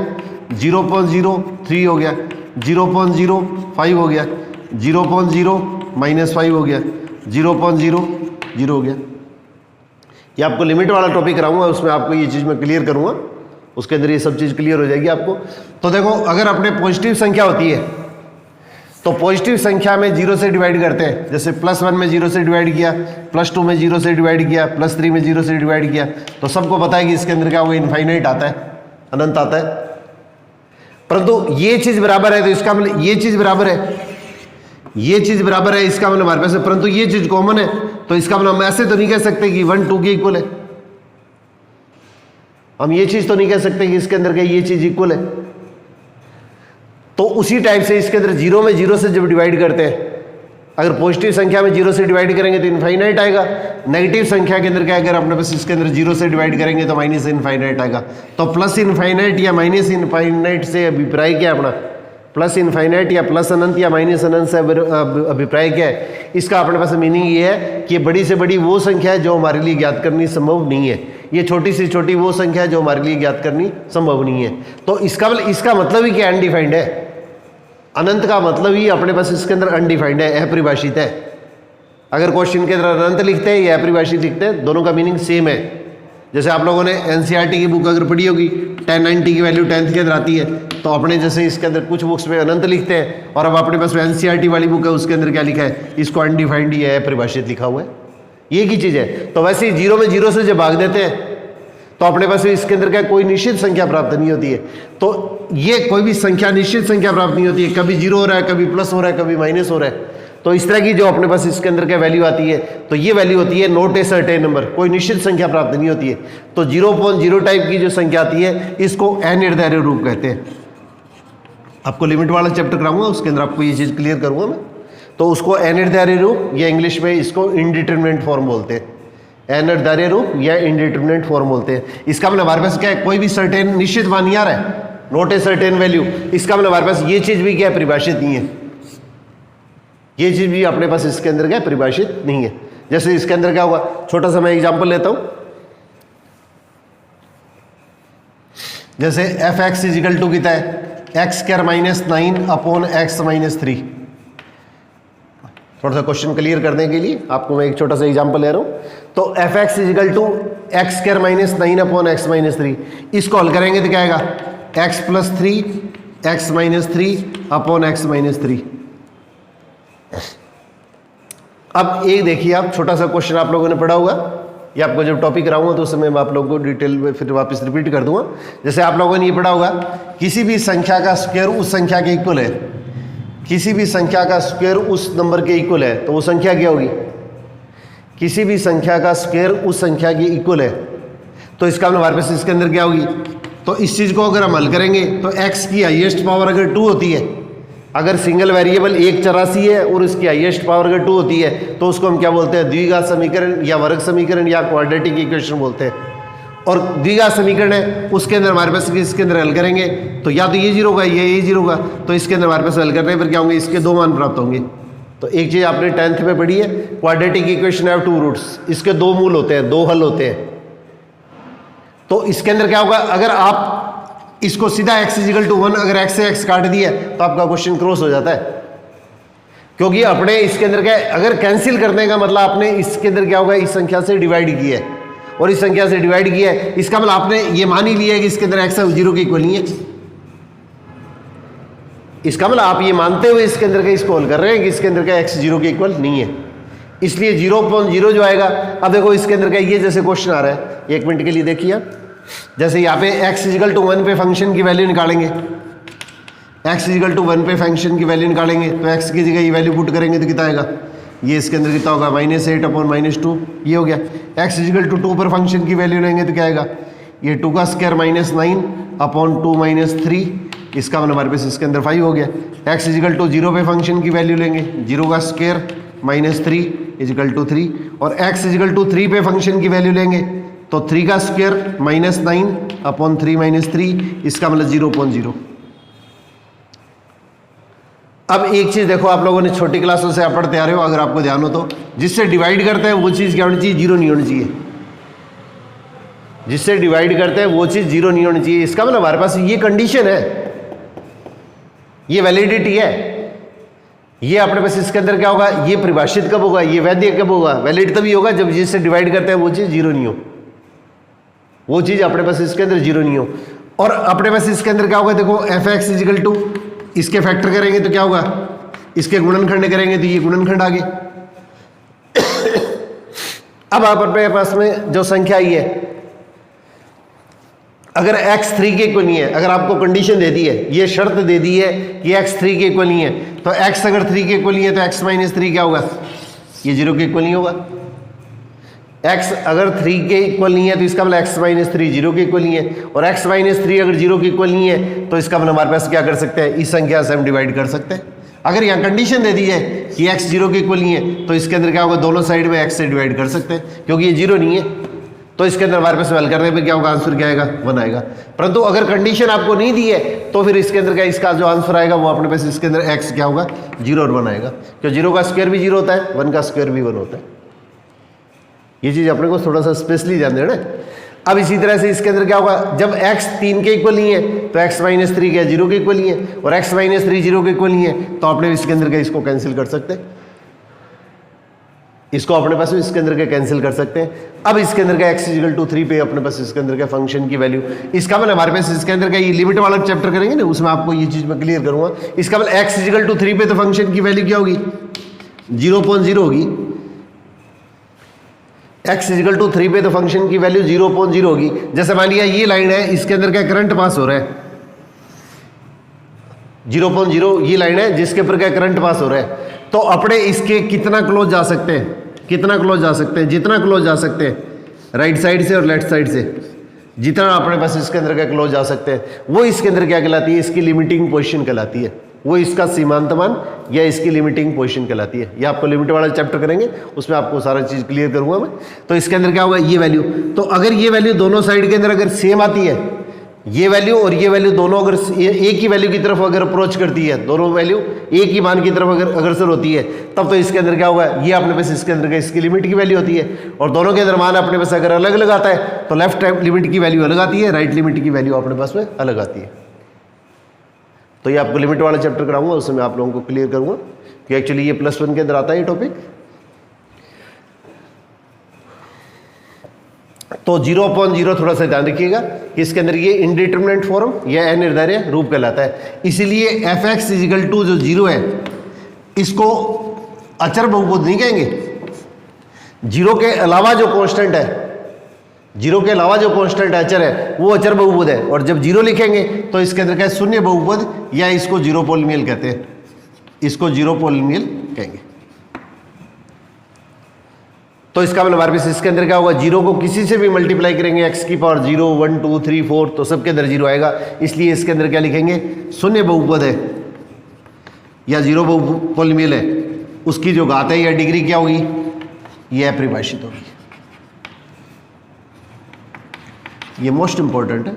0.03 हो गया, 0.05 हो गया, 0.0 -5 हो गया, 0.00 हो गया। ये आपको लिमिट वाला टॉपिक कराऊंगा, उसमें आपको ये चीज़ मैं क्लियर करूंगा, उसके अंदर ये सब चीज़ क्लियर हो जाएगी आपको। तो देखो अगर अपने पॉजिटिव संख्या होती है तो पॉजिटिव संख्या में 0 से डिवाइड करते हैं, जैसे +1 में 0 से डिवाइड किया, +2 में 0 से डिवाइड किया, +3 में 0 से डिवाइड किया, तो सबको पता है कि इसके अंदर क्या होगा, इनफाइनाइट आता है, अनंत आता है। परंतु ये चीज़ बराबर है तो इसका मतलब ये चीज़ बराबर है, ये चीज़ बराबर है, इसका मतलब हमारे पास, परंतु ये चीज़ कॉमन है, तो इसका मतलब हम ऐसे तो नहीं कह सकते कि 1 2 के इक्वल है। हम ये चीज़ तो नहीं कह सकते कि इसके अंदर क्या ये चीज़ इक्वल है। तो उसी टाइप से इसके अंदर 0 में 0 से जब डिवाइड करते हैं, अगर पॉजिटिव संख्या में 0 से डिवाइड करेंगे तो इनफाइनाइट आएगा, नेगेटिव संख्या के अंदर क्या, अगर अपने पास इसके अंदर 0 से डिवाइड करेंगे तो माइनस इनफाइनाइट आएगा। तो प्लस इनफाइनाइट या माइनस इनफाइनाइट से अभिप्राय क्या है अपना, प्लस इनफाइनाइट या प्लस अनंत या माइनस अनंत से अभिप्राय क्या है, इसका अपने पास मीनिंग ये है कि बड़ी से बड़ी वो संख्या है जो हमारे लिए ज्ञात करनी संभव नहीं है, ये छोटी से छोटी वो संख्या है जो हमारे लिए ज्ञात करनी संभव नहीं है। तो इसका मतलब ही क्या, अनडिफाइंड है। अनंत का मतलब ही अपने पास इसके अंदर अनडिफाइंड है, अपरिभाषित है। अगर क्वेश्चन के अंदर अनंत लिखते हैं या अपरिभाषित लिखते हैं, दोनों का मीनिंग सेम है। जैसे आप लोगों ने एनसीईआरटी की बुक अगर पढ़ी होगी, 1090 की वैल्यू 10th के अंदर आती है, तो अपने जैसे इसके अंदर कुछ बुक्स में अनंत लिखते हैं, और अब अपने पास एनसीईआरटी वाली बुक है उसके अंदर क्या लिखा है, इसको अनडिफाइंड ही है, अपरिभाषित लिखा हुआ है। ये की चीज़ है। तो वैसे ही 0 में 0 से जब भाग देते हैं तो अपने पास इसके अंदर क्या कोई निश्चित संख्या प्राप्त नहीं होती है। तो ये कोई भी संख्या निश्चित संख्या प्राप्त नहीं होती है, कभी 0 हो रहा है, कभी प्लस हो रहा है, कभी माइनस हो रहा है। तो इस तरह की जो अपने पास इसके अंदर क्या वैल्यू आती है, तो ये वैल्यू होती है नॉट ए सर्टेन नंबर, कोई निश्चित संख्या प्राप्त नहीं होती है। तो 0.0 टाइप की जो संख्या आती है इसको अनिर्धारित रूप कहते हैं। आपको लिमिट वाला चैप्टर कराऊंगा, उसके अंदर आपको ये चीज़ क्लियर करूंगा मैं। तो उसको अनिर्धारित रूप या इंग्लिश में इसको इनडिटरमिनेट फॉर्म बोलते हैं, अनिर्धारित रूप या इनडिटरमिनेट फॉर्म बोलते हैं। इसका मतलब हमारे पास क्या है, कोई भी सर्टेन निश्चित मान नहीं आ रहा है, नॉट ए सर्टेन वैल्यू। इसका मतलब हमारे पास ये चीज़ भी क्या परिभाषित नहीं है, ये चीज़ भी अपने पास इसके अंदर क्या परिभाषित नहीं है। जैसे इसके अंदर क्या होगा, छोटा सा मैं एग्जांपल लेता हूं, जैसे f(x) = कितना है, x² - 9/(x - 3)। थोड़ा सा क्वेश्चन क्लियर करने के लिए आपको मैं एक छोटा सा एग्जांपल ले रहा हूं। तो f(x) = x² - 9/(x - 3)। इसको हल करेंगे तो क्या आएगा, x + 3 x - 3/(x - 3)। अब एक देखिए, आप छोटा सा क्वेश्चन आप लोगों ने पढ़ा होगा, ये आपको जब टॉपिक कराऊंगा तो उस समय मैं आप लोगों को डिटेल में फिर वापस रिपीट कर दूंगा। जैसे आप लोगों ने ये पढ़ा होगा, किसी भी संख्या का स्क्वायर उस संख्या के इक्वल है, किसी भी संख्या का स्क्वायर उस नंबर के इक्वल है, तो वो संख्या क्या होगी, किसी भी संख्या का स्क्वायर उस संख्या के इक्वल है। तो इसका मतलब हमारे पास इसके अंदर क्या होगी, तो इस चीज़ को अगर हम हल करेंगे तो x की हाईएस्ट पावर अगर 2 होती है, अगर सिंगल वेरिएबल एक चरासी है और इसकी हाईएस्ट पावर अगर 2 होती है, तो उसको हम क्या बोलते हैं, द्विघात समीकरण या वर्ग समीकरण या क्वाड्रेटिक इक्वेशन बोलते हैं। और द्विघात समीकरण है, उसके अंदर हमारे पास इसके अंदर हल करेंगे तो या तो ये 0 होगा या ये 0 होगा, तो इसके अंदर हमारे पास हल करने पर क्या होंगे, इसके 2 मान प्राप्त होंगे। तो एक चीज़ आपने 10th में पढ़ी है, क्वाड्रेटिक इक्वेशन हैव 2 रूट्स, इसके 2 मूल होते हैं, 2 हल होते हैं। तो इसके अंदर क्या होगा, अगर आप इसको सीधा x = 1 अगर x से x काट दिया तो आपका क्वेश्चन क्रॉस हो जाता है, क्योंकि अपने इसके अंदर क्या, अगर कैंसिल करने का मतलब आपने इसके अंदर क्या होगा, इस संख्या से डिवाइड किया है और इस संख्या से डिवाइड किया है, इसका मतलब आपने ये मान ही लिया है कि इसके अंदर x 0 के इक्वल नहीं है। इसका मतलब आप ये मानते हुए इसके अंदर का इसको हल कर रहे हैं कि इसके अंदर का x 0 के इक्वल नहीं है, इसलिए 0.0 जो आएगा। अब देखो इसके अंदर का ये जैसे क्वेश्चन आ रहा है, 1 मिनट के लिए देखिए आप, जैसे यहाँ पे x = 1 पे फंक्शन की वैल्यू निकालेंगे, x = 1 पे फंक्शन की वैल्यू निकालेंगे तो x की जगह ये वैल्यू पुट करेंगे तो कितना आएगा, ये इसके अंदर कितना होगा, -8/-2 ये हो गया। x = 2 पर फंक्शन की वैल्यू लेंगे तो क्या आएगा, ये 2 का स्क्वायर -9/2 - 3, इसका मतलब हमारे पास इसके अंदर 5 हो गया। x = 0 पे फंक्शन की वैल्यू लेंगे, 0 का स्क्वायर -3 = 3, और x = 3 पे फंक्शन की वैल्यू लेंगे तो 3 का स्क्वायर -9/3 - 3, इसका मतलब 0.0। अब एक चीज़ देखो, आप लोगों ने छोटी क्लासों से आप पढ़ते आ रहे हो, अगर आपको ध्यान हो तो, जिससे डिवाइड करते हैं वो चीज़ क्या होनी चाहिए, 0 नहीं होनी चाहिए। जिससे डिवाइड करते हैं वो चीज़ 0 नहीं होनी चाहिए। इसका मतलब हमारे पास ये कंडीशन है, ये वैलिडिटी है, ये अपने पास इसके अंदर क्या होगा, ये परिभाषित कब होगा, ये वैध कब होगा, वैलिड तभी होगा जब जिससे डिवाइड करते हैं वो चीज़ 0 नहीं हो, वो चीज़ अपने पास इसके अंदर 0 नहीं हो। और अपने पास इसके अंदर क्या होगा, देखो f(x) = इसके फैक्टर करेंगे तो क्या होगा, इसके गुणनखंड करेंगे तो ये गुणनखंड आ गए। अब आप अपने पास में जो संख्या आई है, अगर x 3 के इक्वल नहीं है, अगर आपको कंडीशन दे दी है, ये शर्त दे दी है कि x 3 के इक्वल नहीं है, तो x अगर 3 के इक्वल नहीं है तो x - 3 क्या होगा, ये 0 के इक्वल नहीं होगा। x अगर 3 के इक्वल नहीं है तो इसका मतलब x - 3 0 के इक्वल नहीं है, और x - 3 अगर 0 के इक्वल नहीं है तो इसका मतलब हमारे पास क्या कर सकते हैं, इस संख्या से हम डिवाइड कर सकते हैं। अगर यहाँ कंडीशन दे दी है कि x 0 के इक्वल नहीं है तो इसके अंदर क्या होगा, दोनों साइड में x से डिवाइड कर सकते हैं, क्योंकि ये 0 नहीं है, तो इसके अंदर हमारे पास हल करने पर क्या होगा, आंसर क्या आएगा, 1 आएगा। परंतु अगर कंडीशन आपको नहीं दी है तो फिर इसके अंदर क्या, इसका जो आंसर आएगा वो अपने पास इसके अंदर x क्या होगा, 0 और 1 आएगा, क्योंकि 0 का स्क्वायर भी 0 होता है, 1 का स्क्वायर भी 1 होता है। ये चीज़ अपने को थोड़ा सा स्पेशली ध्यान देना है। अब इसी तरह से इसके अंदर क्या होगा, जब x 3 के इक्वल नहीं है तो x - 3 क्या 0 के इक्वल नहीं है, और x - 3 0 के इक्वल नहीं है, तो अपने इसके अंदर क्या इसको कैंसिल कर सकते हैं, इसको अपने पास इसके अंदर क्या कैंसिल कर सकते हैं। अब इसके अंदर का x = 3 पे अपने पास इसके अंदर का फंक्शन की वैल्यू, इसका मतलब हमारे पास इसके अंदर का ये लिमिट वाला चैप्टर करेंगे ना, उसमें आपको ये चीज़ मैं क्लियर करूंगा। इसका मतलब x = 3 पे तो फंक्शन की वैल्यू क्या होगी, 0.0 होगी। x = 3 पे तो फंक्शन की वैल्यू 0.0 होगी। जैसे मान लिया ये लाइन है, इसके अंदर क्या करंट पास हो रहा है, 0.0 ये लाइन है जिसके ऊपर क्या करंट पास हो रहा है, तो अपने इसके कितना क्लोज जा सकते हैं, कितना क्लोज जा सकते हैं, जितना क्लोज जा सकते हैं राइट साइड से और लेफ्ट साइड से, जितना अपने पास इसके अंदर क्या क्लोज जा सकते हैं, वो इसके अंदर क्या कहलाती है, इसकी लिमिटिंग पोजीशन कहलाती है, वो इसका सीमांत मान या इसकी लिमिटिंग पोजीशन कहलाती है। ये आपको लिमिट वाला चैप्टर करेंगे, उसमें आपको सारा चीज़ क्लियर करूंगा मैं। तो इसके अंदर क्या होगा, ये वैल्यू, तो अगर ये वैल्यू दोनों साइड के अंदर अगर सेम आती है, ये वैल्यू और ये वैल्यू दोनों अगर एक ही वैल्यू की तरफ अगर अप्रोच करती है, दोनों वैल्यू एक ही मान की तरफ अगर अग्रसर होती है, तब तो इसके अंदर क्या होगा, ये अपने पास इसके अंदर का इसकी लिमिट की वैल्यू होती है, और दोनों के अंदर मान अपने पास अगर अलग अलग आता है तो लेफ्ट लिमिट की वैल्यू अलग आती है, राइट लिमिट की वैल्यू अपने पास में अलग आती है। तो ये आपको लिमिट वाला चैप्टर कराऊंगा, उसमें आप लोगों को क्लियर करूंगा कि एक्चुअली ये +1 के अंदर आता है ये टॉपिक। तो 0.0 थोड़ा सा ध्यान रखिएगा कि इसके अंदर ये इनडिटरमिनेट फॉर्म या अनिर्धार्य रूप कहलाता है, इसीलिए f(x) = जो 0 है इसको अचर बहुपद नहीं कहेंगे। 0 के अलावा जो कांस्टेंट है, 0 के अलावा जो कांस्टेंट अचर है वो अचर बहुपद है, और जब 0 लिखेंगे तो इसके अंदर क्या शून्य बहुपद, या इसको 0 पॉलिनोमियल कहते हैं, इसको 0 पॉलिनोमियल कहेंगे। तो इसका मतलब हमारे पास इसके अंदर क्या होगा, 0 को किसी से भी मल्टीप्लाई करेंगे x की पावर 0 1 2 3 4 तो सबके अंदर 0 आएगा, इसलिए इसके अंदर क्या लिखेंगे, शून्य बहुपद है या 0 पॉलिनोमियल है, उसकी जो घात है या डिग्री क्या होगी, यह परिभाषित होगी। ये मोस्ट इंपॉर्टेंट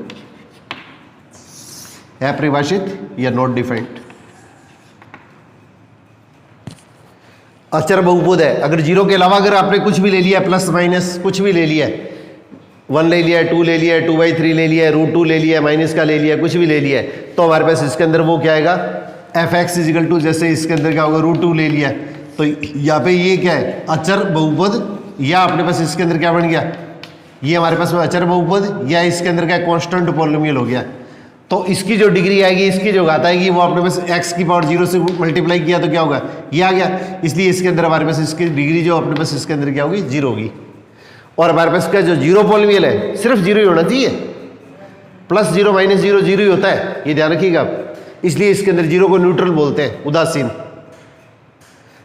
है परिभाषित या नॉट डिफाइंड। अचर बहुपद है, अगर जीरो के अलावा अगर आपने कुछ भी ले लिया, प्लस माइनस कुछ भी ले लिया, 1 ले लिया, 2 ले लिया, 2/3 ले लिया, √2 ले लिया, माइनस का ले लिया, कुछ भी ले लिया, तो हमारे पास इसके अंदर वो क्या आएगा, fx = जैसे इसके अंदर क्या होगा, √2 ले लिया, तो यहाँ पे ये क्या है, अचर बहुपद, या अपने पास इसके अंदर क्या बन गया, ये हमारे पास में अचर बहुपद, या इसके अंदर क्या कांस्टेंट पॉलिनोमियल हो गया। तो इसकी जो डिग्री आएगी, इसकी जो घात आएगी, वो अपने पास x⁻0 से मल्टीप्लाई किया तो क्या होगा, ये आ गया। इसलिए इसके अंदर हमारे पास इसकी डिग्री जो अपने पास इसके अंदर क्या होगी, 0 होगी। और हमारे पास का जो जीरो पॉलिनोमियल है सिर्फ 0 ही होना चाहिए, +0 -0 0 ही होता है, ये ध्यान रखिएगा आप। इसलिए इसके अंदर 0 को न्यूट्रल बोलते हैं, उदासीन।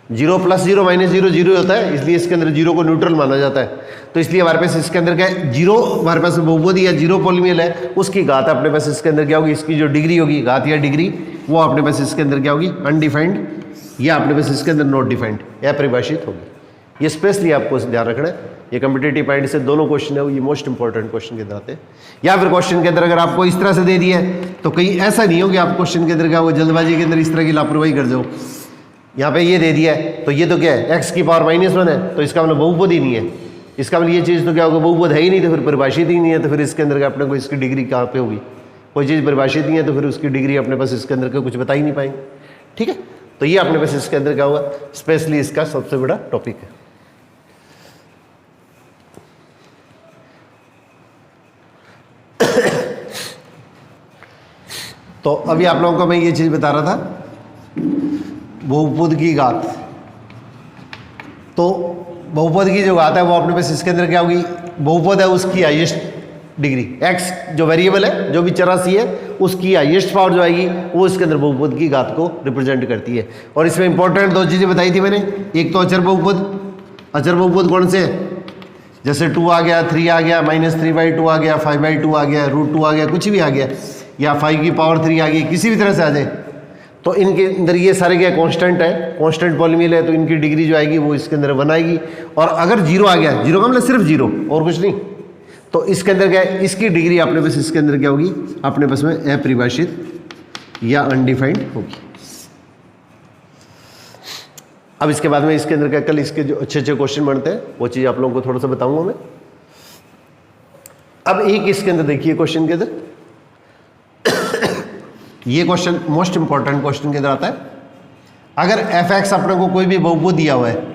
0 +0 -0 0 ही होता है, इसलिए इसके अंदर 0 को न्यूट्रल माना जाता है। तो इसलिए हमारे पास इसके अंदर क्या है, 0 हमारे पास बहुपद या 0 पॉलिनोमियल है, उसकी घात अपने पास इसके अंदर क्या होगी, इसकी जो डिग्री होगी, घात या डिग्री, वो अपने पास इसके अंदर क्या होगी, अनडिफाइंड, या अपने पास इसके अंदर नॉट डिफाइंड, या परिभाषित होगी। ये स्पेशली आपको ध्यान रखना है, ये कम्पिटेटिव पॉइंट से दोनों क्वेश्चन है, ये मोस्ट इंपॉर्टेंट क्वेश्चन के अंदर आते हैं। या फिर क्वेश्चन के अंदर अगर आपको इस तरह से दे दिया है, तो कहीं ऐसा नहीं हो कि आप क्वेश्चन के अंदर क्या हो, जल्दबाजी के अंदर इस तरह की लापरवाही कर जाओ। यहाँ पे ये दे दिया है, तो ये तो क्या है, x⁻⁻1 है, तो इसका मतलब बहुपद ही नहीं है, इसका मतलब ये चीज़ तो क्या होगा, बहुपद है ही नहीं, तो फिर परिभाषित ही नहीं है, तो फिर इसके अंदर अपने को इसकी डिग्री कहाँ पे होगी, कोई चीज़ परिभाषित नहीं है, तो फिर उसकी डिग्री अपने पास इसके अंदर कुछ बता ही नहीं पाएंगे। ठीक है, तो ये अपने पास इसके अंदर क्या होगा, स्पेशली इसका सबसे बड़ा टॉपिक है। तो अभी आप लोगों को मैं ये चीज़ बता रहा था, बहुपद की घात, तो बहुपद की जो घात है वो अपने पास इसके अंदर क्या होगी, बहुपद है उसकी हाईएस्ट डिग्री, x जो वेरिएबल है, जो भी चरासी है, उसकी हाईएस्ट पावर जो आएगी वो इसके अंदर बहुपद की घात को रिप्रेजेंट करती है। और इसमें इंपॉर्टेंट 2 चीज़ें बताई थी मैंने, एक तो अचर बहुपद, अचर बहुपद कौन से है, जैसे 2 आ गया, 3 आ गया, -3/2 आ गया, 5/2 आ गया, √2 आ गया, कुछ भी आ गया, या 5⁻3 आ गई, किसी भी तरह से आ जाए, तो इनके अंदर ये सारे क्या कांस्टेंट है, कांस्टेंट पॉलिनोमियल है, तो इनकी डिग्री जो आएगी वो इसके अंदर 1 आएगी। और अगर 0 आ गया, 0 का मतलब सिर्फ 0 और कुछ नहीं, तो इसके अंदर क्या है, इसकी डिग्री अपने पास इसके अंदर क्या होगी, अपने पास में अपरिभाषित या अनडिफाइंड होगी। अब इसके बाद में इसके अंदर क्या, कल इसके जो अच्छे क्वेश्चन बनते हैं वो चीज़ आप लोगों को थोड़ा सा बताऊंगा मैं। अब एक इसके अंदर देखिए क्वेश्चन के अंदर, ये क्वेश्चन मोस्ट इंपॉर्टेंट क्वेश्चन के अंदर आता है, अगर f(x) अपने को कोई भी बहुपद दिया हुआ है,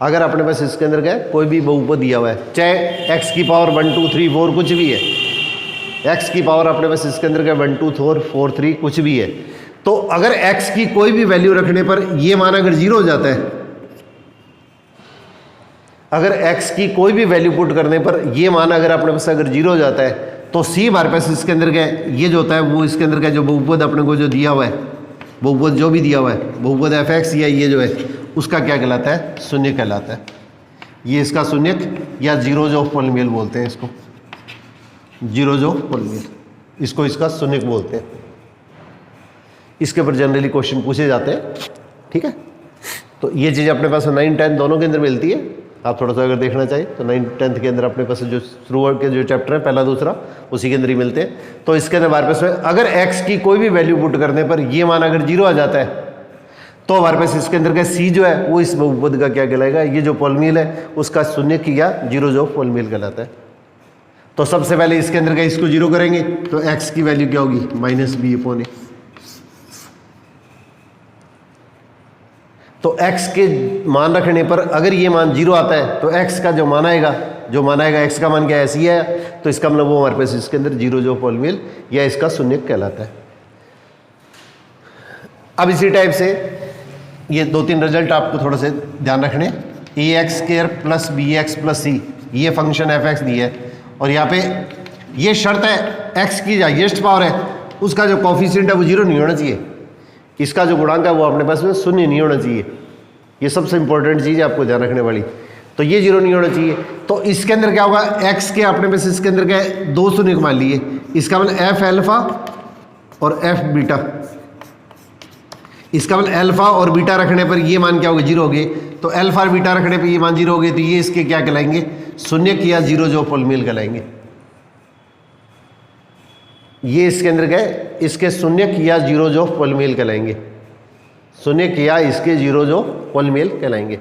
अगर अपने पास इसके अंदर क्या कोई भी बहुपद दिया हुआ है, चाहे x⁻1 2 3 4 कुछ भी है, x⁻ अपने पास इसके अंदर क्या 1 2 4 3 कुछ भी है, तो अगर x की कोई भी वैल्यू रखने पर ये मान अगर 0 हो जाता है, अगर x की कोई भी वैल्यू पुट करने पर ये मान अगर अपने पास अगर 0 हो जाता है, तो c हमारे पास इसके अंदर क्या ये जो होता है वो इसके अंदर का जो बहुपद अपने को जो दिया हुआ है, बहुपद जो भी दिया हुआ है, बहुपद f(x) या ये जो है उसका क्या कहलाता है, शून्यक कहलाता है। ये इसका शून्यक या जीरोज ऑफ पॉलिनोमियल बोलते हैं इसको, जीरोज ऑफ पॉलिनोमियल, इसको इसका शून्यक बोलते हैं। इसके ऊपर जनरली क्वेश्चन पूछे जाते हैं। ठीक है, तो ये चीज़ अपने पास 9 10 दोनों के अंदर मिलती है। आप थोड़ा सा अगर देखना चाहिए तो 9 10 के अंदर अपने पास जो शुरुआत के जो चैप्टर है पहला दूसरा उसी के अंदर ही मिलते हैं। तो इसके अंदर हमारे पास अगर x की कोई भी वैल्यू पुट करने पर ये मान अगर 0 आ जाता है तो हमारे पास इसके अंदर का c जो है वो इस बहुपद का क्या कहलाएगा, ये जो पॉलिनोमियल है उसका शून्य किया जीरोज ऑफ पॉलिनोमियल कहलाता है। तो सबसे पहले इसके अंदर का इसको 0 करेंगे तो x की वैल्यू क्या होगी, -b/a। तो x के मान रखने पर अगर ये मान 0 आता है तो x का जो मान आएगा, x का मान क्या ऐसी है, तो इसका मतलब वो हमारे पास इसके अंदर जीरोज ऑफ पॉलिनोमियल या इसका शून्यक कहलाता है। अब इसी टाइप से ये 2-3 रिजल्ट आपको थोड़ा से ध्यान रखने, ax² + bx + c ये फंक्शन f(x) दिया है और यहाँ पे ये शर्त है x की जो हाईएस्ट पावर है उसका जो कोफिशिएंट है वो 0 नहीं होना चाहिए, इसका जो गुणांक है वो अपने पास में शून्य नहीं होना चाहिए। ये सबसे इंपॉर्टेंट चीज़ है आपको ध्यान रखने वाली। तो ये 0 नहीं होना चाहिए। तो इसके अंदर क्या होगा, x के अपने पास इसके अंदर क्या है 2 शून्य मान लिए, इसका मतलब f(α) और f(β), इसका मतलब अल्फा और बीटा रखने पर ये मान क्या हो गए, 0 हो गए। तो अल्फा और बीटा रखने पर ये मान 0 हो गए, तो ये इसके क्या कहलाएंगे, शून्य या जीरो जो पॉलीमियल कहलाएंगे। ये इसके अंदर क्या है, इसके शून्य या जीरो जो पॉलीमियल कहलाएंगे, शून्य या इसके जीरो जो पॉलीमियल कहलाएंगे।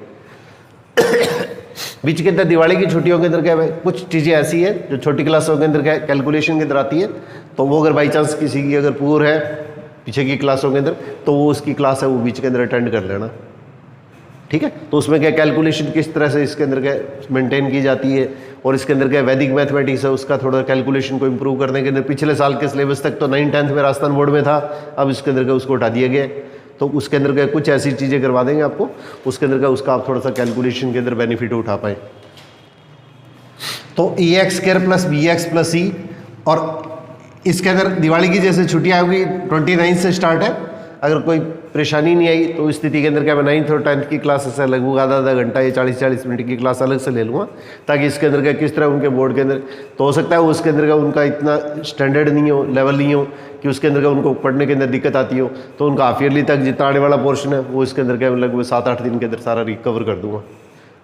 बीच के अंदर दिवाली की छुट्टियों के अंदर क्या है, कुछ चीज़ें ऐसी है जो छोटी क्लासों के अंदर क्या कैलकुलेशन के अंदर आती है, तो वो अगर बाई चांस किसी की अगर पुअर है पीछे की क्लासों के अंदर, तो वो उसकी क्लास है वो बीच के अंदर अटेंड कर लेना, ठीक है। तो उसमें क्या कैलकुलेशन किस तरह से इसके अंदर क्या मेंटेन की जाती है, और इसके अंदर क्या वैदिक मैथमेटिक्स है उसका थोड़ा कैलकुलेशन को इंप्रूव करने के अंदर पिछले साल के सिलेबस तक तो 9th-10th में राजस्थान बोर्ड में था, अब इसके अंदर क्या उसको हटा दिया गया, तो उसके अंदर क्या कुछ ऐसी चीज़ें करवा देंगे आपको, उसके अंदर क्या उसका आप थोड़ा सा कैलकुलेशन के अंदर बेनिफिट उठा पाए। तो EX² + BX + C, और इसके अंदर दिवाली की जैसे छुट्टियाँ होगी 29 से स्टार्ट है, अगर कोई परेशानी नहीं आई तो इस स्थिति के अंदर क्या मैं 9th और 10th की क्लास से लगभग आधा घंटा या 40 मिनट की क्लास अलग से ले लूँगा, ताकि इसके अंदर क्या किस तरह उनके बोर्ड के अंदर, तो हो सकता है उसके अंदर का उनका इतना स्टैंडर्ड नहीं हो, लेवल नहीं हो कि उसके अंदर का उनको पढ़ने के अंदर दिक्कत आती हो, तो उनका हाफ ईयरली तक जितना आने वाला पोर्शन है वो इसके अंदर क्या लगभग 7-8 दिन के अंदर सारा रिकवर कर दूँगा।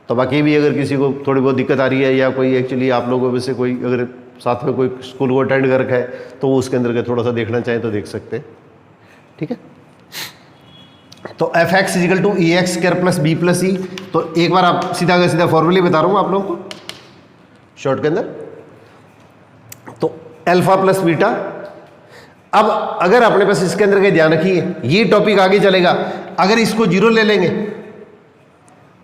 तो बाकी भी अगर किसी को थोड़ी बहुत दिक्कत आ रही है, या कोई एक्चुअली आप लोगों में से कोई अगर साथ में कोई स्कूल को अटेंड कर रखा है, तो वो उसके अंदर का थोड़ा सा देखना चाहें तो देख सकते हैं, ठीक है। तो Fx = EX² + B + C, तो एक बार आप सीधा का सीधा फॉर्मूले बता रहा हूँ आप लोगों को शॉर्ट के अंदर। तो अल्फा + बीटा, अब अगर अपने पास इसके अंदर का ध्यान रखिए, ये टॉपिक आगे चलेगा, अगर इसको जीरो ले लेंगे,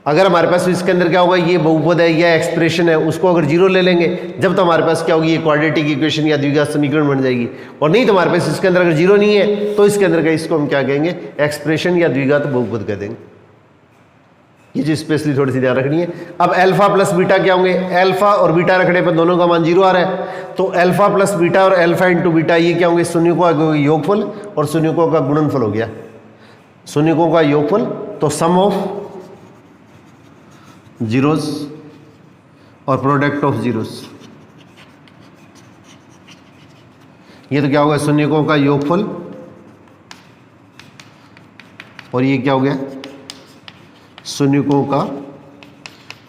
अगर हमारे पास इसके अंदर क्या होगा, ये बहुपद है या एक्सप्रेशन है, उसको अगर जीरो ले लेंगे जब तो हमारे पास क्या होगी, ये क्वाड्रेटिक इक्वेशन या द्विघात समीकरण बन जाएगी। और नहीं तो हमारे पास इसके अंदर अगर जीरो नहीं है तो इसके अंदर का इसको हम क्या कहेंगे, एक्सप्रेशन या द्विघात बहुपद कह देंगे। ये चीज स्पेशली थोड़ी सी ध्यान रखनी है। अब अल्फा + बीटा क्या होंगे, अल्फा और बीटा रखने पर दोनों का मान जीरो आ रहा है, तो अल्फा + बीटा और अल्फा × बीटा ये क्या होंगे, शून्यकों का योगफल और शून्यकों का गुणनफल हो गया। शून्यकों का योगफल तो सम ऑफ जीरोस और प्रोडक्ट ऑफ जीरोस, ये तो क्या होगा, शून्यकों का योगफल, और ये क्या हो गया, शून्यकों का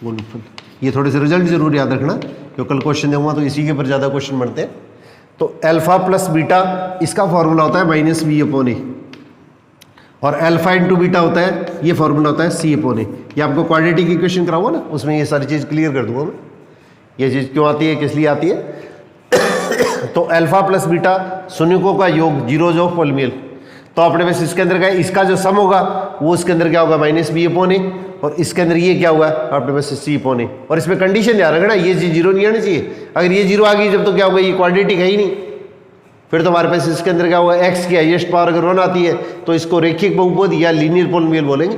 गुणनफल। ये थोड़े से रिजल्ट जरूर याद रखना, क्योंकि कल क्वेश्चन दूंगा तो इसी के ऊपर ज़्यादा क्वेश्चन बनते हैं। तो अल्फा + बीटा इसका फॉर्मूला होता है -B/A, और अल्फा × बीटा होता है, ये फॉर्मूला होता है C/A। ये आपको क्वाड्रेटिक इक्वेशन कराऊंगा ना, उसमें ये सारी चीज़ क्लियर कर दूंगा मैं, ये चीज़ क्यों आती है, किस लिए आती है। तो अल्फा + बीटा शून्यकों का योग, जीरो जो पॉलीमियल, तो अपने पास इसके अंदर क्या है, इसका जो सम होगा वो इसके अंदर क्या होगा -B/A, और इसके अंदर ये क्या हुआ अपने पास C/A। और इसमें कंडीशन ध्यान रखना, ये जीरो नहीं आनी चाहिए, अगर ये जीरो आ गई जब तो क्या होगा, ये क्वाड्रेटिक है ही नहीं, फिर तो हमारे पास इसके अंदर क्या होगा, x की हाईएस्ट पावर अगर 1 आती है तो इसको रेखिक बहुपद या लीनियर पॉलीमियल बोलेंगे।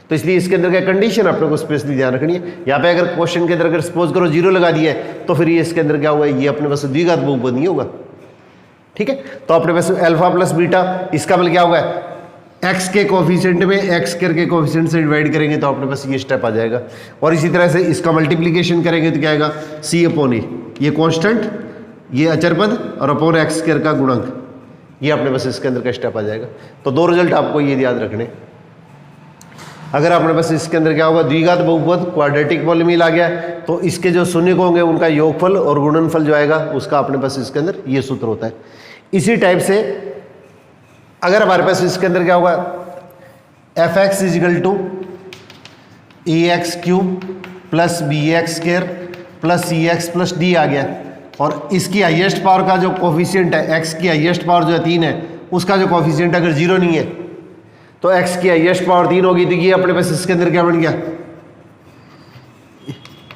तो इसलिए इसके अंदर क्या कंडीशन अपने को स्पेशली ध्यान रखनी है। यहाँ पे अगर क्वेश्चन के अंदर अगर सपोज करो जीरो लगा दिया है, तो फिर ये इसके अंदर क्या हुआ, ये अपने पास द्विघात बहुपद नहीं होगा, ठीक है। तो अपने पास अल्फा + बीटा, इसका मतलब क्या होगा, x के कोफिशिएंट में x² के कोफिशिएंट से डिवाइड करेंगे तो अपने पास ये स्टेप आ जाएगा। और इसी तरह से इसका मल्टीप्लीकेशन करेंगे तो क्या आएगा, C/A, ये कॉन्स्टेंट, ये अचर पद, और अपॉन x² का गुणक, ये अपने पास इसके अंदर का स्टेप आ जाएगा। तो दो रिजल्ट आपको ये याद रखने। अगर अपने पास इसके अंदर क्या होगा, द्विघात बहुपद क्वाड्रेटिक पॉलीमियल आ गया, तो इसके जो शून्य होंगे उनका योगफल और गुणनफल जो आएगा उसका अपने पास इसके अंदर ये सूत्र होता है। इसी टाइप से अगर हमारे पास इसके अंदर क्या होगा, Fx = AX³ + BX² + CX + D आ गया, और इसकी हाईएस्ट पावर का जो कोफिशिएंट है, x की हाईएस्ट पावर जो है 3 है, उसका जो कोफिशिएंट अगर जीरो नहीं है तो x की हाईएस्ट पावर 3 होगी, तो ये अपने पास इसके अंदर क्या बन गया,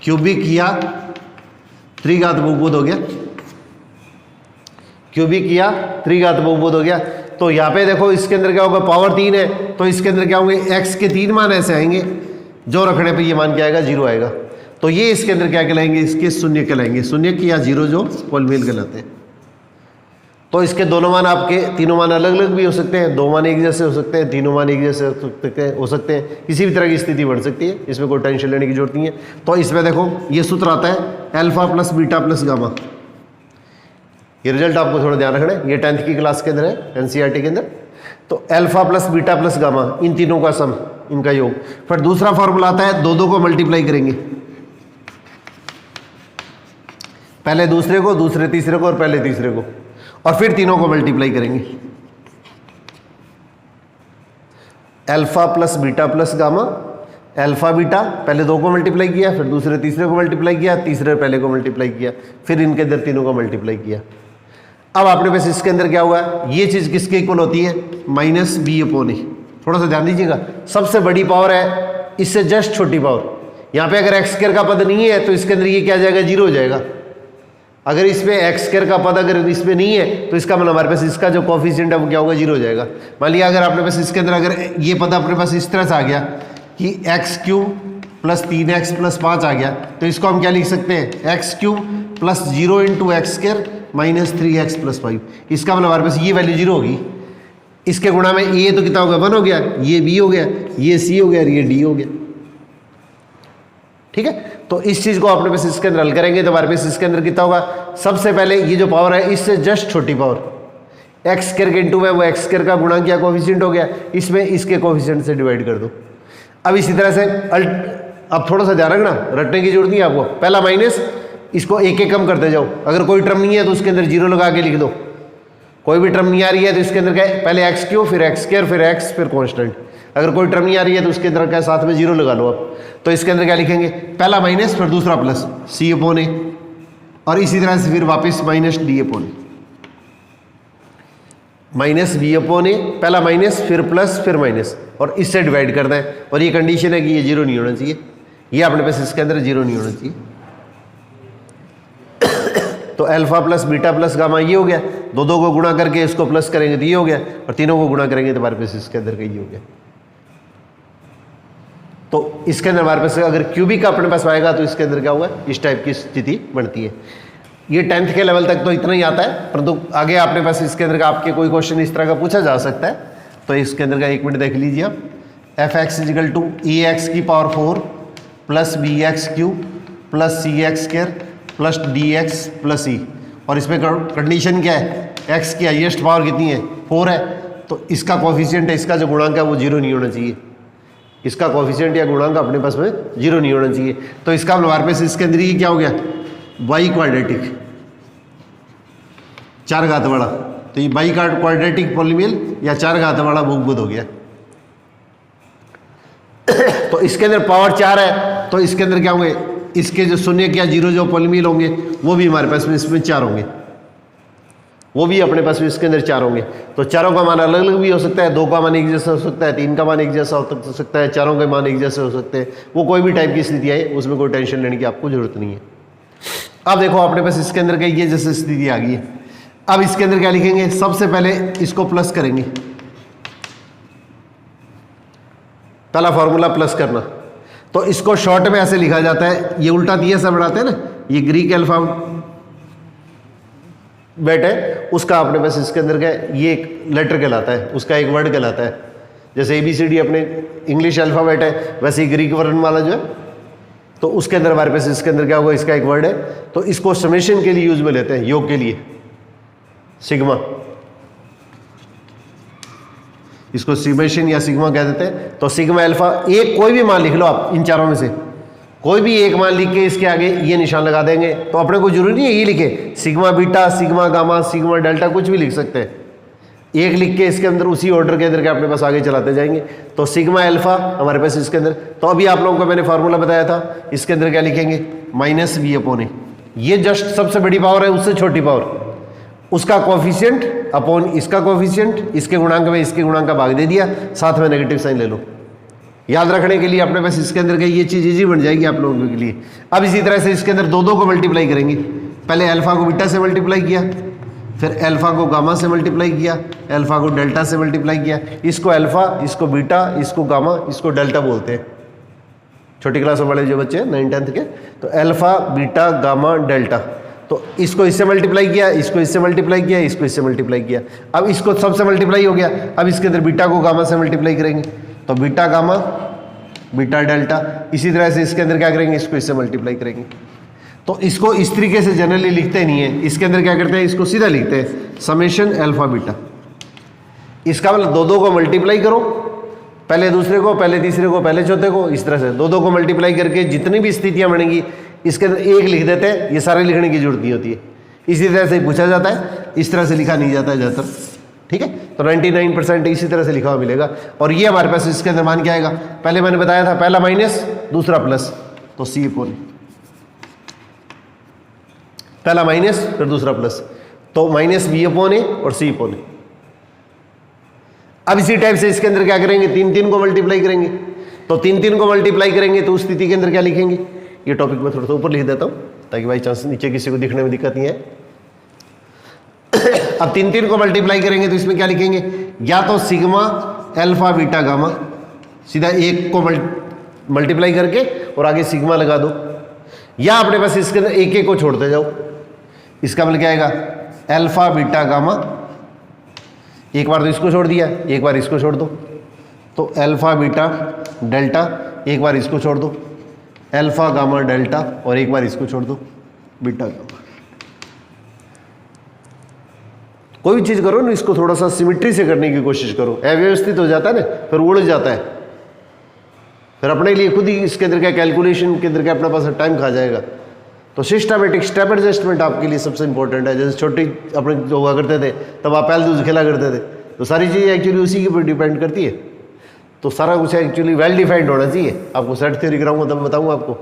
क्यूबिक या त्रिघात बहुपद हो गया, क्यूबिक या त्रिघात बहुपद हो गया। तो यहाँ पे देखो इसके अंदर क्या होगा, पावर 3 है, तो इसके अंदर क्या होंगे, x के 3 मान ऐसे आएंगे जो रखने पे ये मान क्या आएगा, जीरो आएगा। तो ये इसके अंदर क्या कहलाएंगे, इसके शून्य कहलाएंगे, शून्य की या जीरो जो पॉलीमियल कहलाते हैं। तो इसके दोनों मान आपके, तीनों मान अलग अलग भी हो सकते हैं, दो मान एक जैसे हो सकते हैं, तीनों मान एक जैसे हो सकते हैं, किसी भी तरह की स्थिति बन सकती है, इसमें कोई टेंशन लेने की जरूरत नहीं है। तो इसमें देखो ये सूत्र आता है अल्फा + बीटा + गामा। ये रिजल्ट आपको थोड़ा ध्यान रखना है, ये 10th की क्लास के अंदर है, NCERT के अंदर। तो अल्फा + बीटा + गामा, इन तीनों का सम, इनका योग। फिर दूसरा फॉर्मूला आता है, दो को मल्टीप्लाई करेंगे, पहले दूसरे को, दूसरे तीसरे को और पहले तीसरे को, और फिर तीनों को मल्टीप्लाई करेंगे। Alpha plus beta plus gamma, alpha beta पहले दो को मल्टीप्लाई किया, फिर दूसरे तीसरे को मल्टीप्लाई किया, तीसरे पहले को मल्टीप्लाई किया, फिर इनके अंदर तीनों को मल्टीप्लाई किया। अब आपने पास इसके अंदर क्या हुआ, ये चीज़ किसके इक्वल होती है, माइनस बी अपॉन ए। थोड़ा सा ध्यान दीजिएगा, सबसे बड़ी पावर है, इससे जस्ट छोटी पावर। यहाँ पे अगर एक्स स्क्वायर का पद नहीं है तो इसके अंदर ये क्या जाएगा, जीरो हो जाएगा। अगर इसमें एक्स स्क्वायर का पद अगर इसमें नहीं है तो इसका मतलब हमारे पास इसका जो कोफिशिएंट है वो क्या होगा, जीरो हो जाएगा। मान लिया अगर आपने पास इसके अंदर अगर ये पद अपने पास इस तरह से आ गया कि x cube plus 3x plus 5 आ गया, तो इसको हम क्या लिख सकते हैं, x cube plus 0 into x square minus 3x plus 5। इसका मतलब हमारे पास ये वैल्यू जीरो होगी। इसके गुणा में ये तो कितना हो गया, 1 हो गया, ये b हो गया, ये c हो गया और ये d हो गया। ठीक है, तो इस चीज़ को अपने पास इसके अंदर हल करेंगे तो हमारे पास इसके अंदर कितना होगा, सबसे पहले ये जो पावर है इससे जस्ट छोटी पावर एक्स स्क्वायर के इंटू में वो एक्स स्क्वायर का गुणा किया, कोफिशिएंट हो गया, इसमें इसके कोफिशिएंट से डिवाइड कर दो। अब इसी तरह से अब थोड़ा सा ध्यान रखना, रटने की जरूरत नहीं है आपको। पहला माइनस, इसको एक एक कम करते जाओ। अगर कोई टर्म नहीं है तो उसके अंदर जीरो लगा के लिख दो। कोई भी टर्म नहीं आ रही है तो इसके अंदर क्या है, पहले एक्स क्यू फिर एक्स स्क्वायर फिर एक्स फिर कॉन्स्टेंट। अगर कोई टर्म नहीं आ रही है तो उसके अंदर क्या साथ में जीरो लगा लो आप। तो इसके अंदर क्या लिखेंगे, पहला माइनस फिर दूसरा प्लस, सी अपॉन ए, और इसी तरह से फिर वापस माइनस डी अपॉन ए, माइनस बी अपॉन ए, पहला माइनस फिर प्लस फिर माइनस, और इससे डिवाइड करना है। और ये कंडीशन है कि ये जीरो नहीं होना चाहिए, ये अपने पास इसके अंदर जीरो नहीं होना चाहिए। तो alpha plus beta plus gamma ये हो गया, दो को गुणा करके इसको प्लस करेंगे तो ये हो गया, और तीनों को गुणा करेंगे तो हमारे पास इसके अंदर का ये हो गया। तो इसके अंदर हमारे पास अगर क्यूबिक अपने पास आएगा तो इसके अंदर क्या होगा, इस टाइप की स्थिति बनती है। ये 10th के लेवल तक तो इतना ही आता है, परंतु आगे आपने पास इसके अंदर का आपके कोई क्वेश्चन इस तरह का पूछा जा सकता है। तो इसके अंदर का 1 मिनट देख लीजिए आप, F X is equal to E X की power 4 plus B X cube plus C X square plus D X plus E, और इसमें कंडीशन क्या है, एक्स की हाइएस्ट पावर कितनी है, 4 है, तो इसका कोफिशिएंट है, इसका जो गुणांक है वो जीरो नहीं होना चाहिए। इसका कोफिशिएंट या गुणांक अपने पास में जीरो नहीं होना चाहिए। तो इसका हमारे पास इसके अंदर ये क्या हो गया, बाई क्वाड्रेटिक, 4 घात वाला। तो ये बाई क्वाड्रेटिक पॉलीनोमियल या 4 घात वाला बहुपद हो गया। तो इसके अंदर पावर 4 है, तो इसके अंदर क्या होंगे, इसके जो शून्य क्या जीरो जो पॉलीनोमियल होंगे वो भी हमारे पास में इसमें 4 होंगे, वो भी अपने पास में इसके अंदर 4 होंगे। तो चारों का मान अलग अलग भी हो सकता है, 2 का मान एक जैसा हो सकता है, 3 का मान एक जैसा हो सकता है, चारों के मान एक जैसे हो सकते हैं। वो कोई भी टाइप की स्थिति है, उसमें कोई टेंशन लेने की आपको जरूरत नहीं है। अब देखो अपने पास इसके अंदर का ये जैसे स्थिति आ गई है। अब इसके अंदर क्या लिखेंगे, सबसे पहले इसको प्लस करेंगे, पहला फॉर्मूला प्लस करना। तो इसको शॉर्ट में ऐसे लिखा जाता है, ये उल्टा दिया से बढ़ाते हैं ना, ये ग्रीक अल्फाबेट है, उसका अपने पास इसके अंदर क्या ये एक लेटर कहलाता है, उसका एक वर्ड कहलाता है। जैसे ABCD अपने इंग्लिश अल्फाबेट है, वैसे ही ग्रीक वर्ण वाला जो है, तो उसके अंदर हमारे पास इसके अंदर क्या होगा, इसका एक वर्ड है। तो इसको समेशन के लिए यूज में लेते हैं, योग के लिए, सिग्मा, इसको सिमेशन या सिग्मा कह देते हैं। तो सिग्मा अल्फा, एक कोई भी मान लिख लो आप, इन चारों में से कोई भी एक मान लिख के इसके आगे ये निशान लगा देंगे। तो अपने को जरूरी नहीं है ये लिखे, sigma beta, sigma gamma, sigma delta, कुछ भी लिख सकते हैं। एक लिख के इसके अंदर उसी ऑर्डर के अंदर के अपने पास आगे चलाते जाएंगे। तो सिग्मा अल्फा हमारे पास इसके अंदर, तो अभी आप लोगों को मैंने फार्मूला बताया था, इसके अंदर क्या लिखेंगे, माइनस बी अपॉन ए। ये जस्ट सबसे बड़ी पावर है, उससे छोटी पावर, उसका कोफिशिएंट अपॉन इसका कोफिशिएंट, इसके गुणांक में इसके गुणांक का भाग दे दिया, साथ में नेगेटिव साइन ले लो। याद रखने के लिए अपने पास इसके अंदर का ये चीज़ इजी बन जाएगी आप लोगों के लिए। अब इसी तरह से इसके अंदर दो को मल्टीप्लाई करेंगे। पहले अल्फा को बीटा से मल्टीप्लाई किया, फिर अल्फा को गामा से मल्टीप्लाई किया, अल्फा को डेल्टा से मल्टीप्लाई किया। इसको अल्फा, इसको बीटा, इसको गामा, इसको डेल्टा बोलते हैं। छोटी क्लास वाले जो बच्चे हैं 9th 10th के, तो अल्फा बीटा गामा डेल्टा। तो इसको इससे मल्टीप्लाई किया, इसको इससे मल्टीप्लाई किया, इसको इससे मल्टीप्लाई किया। अब इसको सबसे मल्टीप्लाई हो गया, अब इसके अंदर बीटा को गामा से मल्टीप्लाई करेंगे, तो बीटा गामा बीटा डेल्टा। इसी तरह से इसके अंदर क्या करेंगे, इसको इससे मल्टीप्लाई करेंगे। तो इसको इस तरीके से जनरली लिखते नहीं है, इसके अंदर क्या करते हैं, इसको सीधा लिखते हैं समेशन अल्फा बीटा। इसका मतलब दो को मल्टीप्लाई करो, पहले दूसरे को, पहले तीसरे को, पहले चौथे को, इस तरह से दो को मल्टीप्लाई करके जितनी भी स्थितियां बनेंगी इसके अंदर एक लिख देते हैं, ये सारे लिखने की जरूरत नहीं होती है। इसी तरह से पूछा जाता है, इस तरह से लिखा नहीं जाता है ज़्यादातर, ठीक है। तो 99% इसी तरह से लिखा हुआ मिलेगा। और ये हमारे पास इसके अंदर मान क्या आएगा, पहले मैंने बताया था, पहला माइनस दूसरा प्लस, तो सी अपोन, पहला माइनस फिर दूसरा प्लस, तो माइनस बी अपोन ए और सी अपोन ए। अब इसी टाइप से इसके अंदर क्या करेंगे, 3 को मल्टीप्लाई करेंगे, तो 3 को मल्टीप्लाई करेंगे तो उस स्थिति के अंदर क्या लिखेंगे, ये टॉपिक में थोड़ा सा ऊपर लिख देता हूं ताकि बाई चांस नीचे किसी को दिखने में दिक्कत नहीं है। अब 3 को मल्टीप्लाई करेंगे तो इसमें क्या लिखेंगे, या तो सिग्मा अल्फा बीटा गामा, सीधा 1 को मल्टीप्लाई करके और आगे सिग्मा लगा दो, या अपने पास इसके अंदर एक को छोड़ते जाओ। इसका मतलब क्या आएगा, अल्फा बीटा गामा, एक बार तो इसको छोड़ दिया, एक बार इसको छोड़ दो, तो अल्फा बीटा डेल्टा, एक बार इसको छोड़ दो, अल्फा गामा डेल्टा, और एक बार इसको छोड़ दो, बीटा गामा। कोई भी चीज़ करो ना, इसको थोड़ा सा सिमिट्री से करने की कोशिश करो, अव्यवस्थित हो जाता है ना, फिर उड़ जाता है, फिर अपने लिए खुद ही इसके अंदर क्या कैलकुलेशन के अंदर क्या अपना पास टाइम खा जाएगा। तो सिस्टमेटिक स्टेप एडजस्टमेंट आपके लिए सबसे इंपॉर्टेंट है। जैसे छोटी अपने जो हुआ करते थे तब आप पहले दूध खेला करते थे, तो सारी चीज़ें एक्चुअली उसी के ऊपर डिपेंड करती है। तो सारा कुछ एक्चुअली वेल डिफाइंड होना चाहिए। आपको सेट थ्योरी कराऊंगा तब बताऊंगा आपको।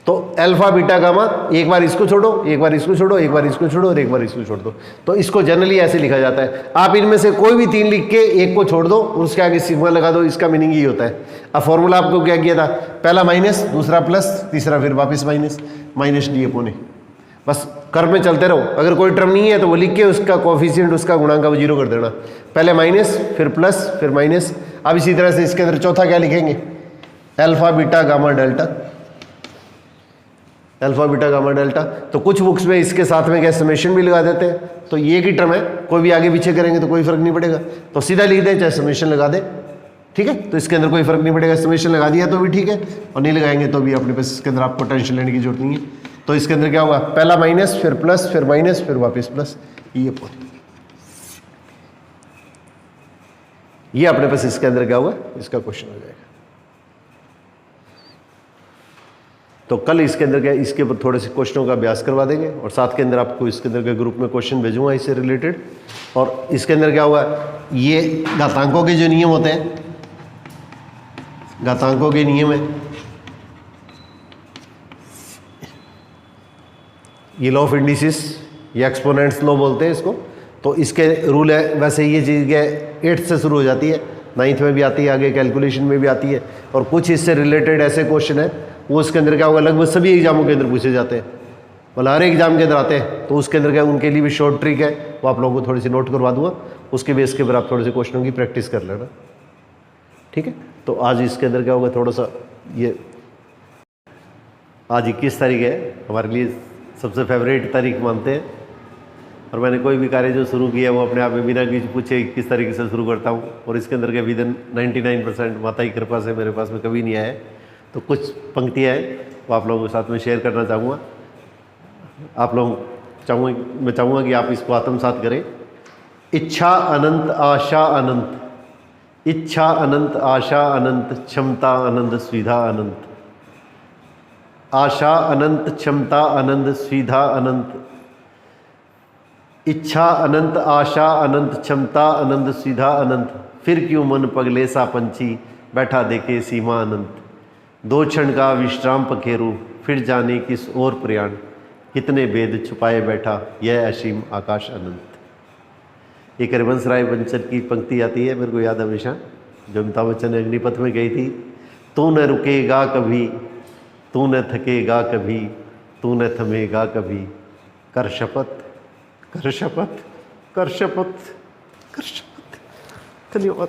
तो अल्फा बीटा गामा, एक बार इसको छोड़ो, एक बार इसको छोड़ो, एक बार इसको छोड़ो और एक बार इसको छोड़ दो, तो इसको जनरली ऐसे लिखा जाता है। आप इनमें से कोई भी 3 लिख के एक को छोड़ दो, उसके आगे सिग्मा लगा दो, इसका मीनिंग ये होता है। अब फॉर्मूला आपको क्या किया था, पहला माइनस दूसरा प्लस तीसरा फिर वापस माइनस, माइनस डी अपोन ए, बस कर्व में चलते रहो। अगर कोई टर्म नहीं है तो वो लिख के उसका कोफिशिएंट, उसका गुणांक वो 0 कर देना, पहले माइनस फिर प्लस फिर माइनस। अब इसी तरह से इसके अंदर चौथा क्या लिखेंगे, alpha beta gamma delta, alpha beta gamma delta. तो कुछ बुक्स में इसके साथ में क्या समेशन भी लगा देते हैं, तो ये की टर्म है, कोई भी आगे पीछे करेंगे तो कोई फर्क नहीं पड़ेगा, तो सीधा लिख दे चाहे समेशन लगा दे, ठीक है। तो इसके अंदर कोई फर्क नहीं पड़ेगा, समेशन लगा दिया तो भी ठीक है और नहीं लगाएंगे तो भी अपने पास इसके अंदर आपको टेंशन लेने की जरूरत नहीं है। तो इसके अंदर क्या होगा, पहला माइनस फिर प्लस फिर माइनस फिर वापस प्लस, ये अपने पास इसके अंदर क्या होगा, इसका क्वेश्चन हो जाएगा। तो कल इसके अंदर क्या, इसके ऊपर थोड़े से क्वेश्चनों का अभ्यास करवा देंगे और साथ के अंदर आपको इसके अंदर के ग्रुप में क्वेश्चन भेजूंगा इससे रिलेटेड। और इसके अंदर क्या होगा, ये घातांकों के जो नियम होते हैं, घातांकों के नियम है, ये लॉ ऑफ इंडिसेस या एक्सपोनेंट्स लॉ बोलते हैं इसको। तो इसके रूल है, वैसे ये चीज़ क्या 8th से शुरू हो जाती है, 9th में भी आती है, आगे कैलकुलेशन में भी आती है। और कुछ इससे रिलेटेड ऐसे क्वेश्चन है वो उसके अंदर क्या होगा, लगभग सभी एग्जामों के अंदर पूछे जाते हैं, मतलब हर एग्जाम के अंदर आते हैं। तो उसके अंदर क्या, उनके लिए भी शॉर्ट ट्रिक है, वो आप लोगों को थोड़ी सी नोट करवा दूंगा, उसके बेस के ऊपर आप थोड़े से क्वेश्चनों की प्रैक्टिस कर लेना, ठीक है। तो आज इसके अंदर क्या होगा, थोड़ा सा ये आज 21 तारीख है, हमारे लिए सबसे फेवरेट तारीख मानते हैं। और मैंने कोई भी कार्य जो शुरू किया वो अपने आप में बिना किसी पूछे किस तरीके से शुरू करता हूँ, और इसके अंदर के विदन 99% माता की कृपा से मेरे पास में कभी नहीं आया है। तो कुछ पंक्तियाँ हैं वो आप लोगों के साथ में शेयर करना चाहूँगा। आप लोग मैं चाहूँगा कि आप इसको आत्मसात करें। इच्छा अनंत आशा अनंत, इच्छा अनंत आशा अनंत, क्षमता अनंत सुविधा अनंत, आशा अनंत क्षमता अनंत सुविधा अनंत, इच्छा अनंत आशा अनंत क्षमता अनंत सुविधा अनंत, फिर क्यों मन पगले सा पंछी बैठा देखे सीमा अनंत, 2 क्षण का विश्राम पखेरु फिर जाने किस और प्रयाण, कितने भेद छुपाए बैठा यह असीम आकाश अनंत। एक हरिवंश राय बंसल की पंक्ति आती है, मेरे को याद हमेशा, जो अमिताभ बच्चन ने अग्निपथ में गई थी, तू न रुकेगा कभी, तू न थकेगा कभी, तू न थमेगा कभी, कर शपथ कर शपथ कर शपथ कर शपथ। धन्यवाद।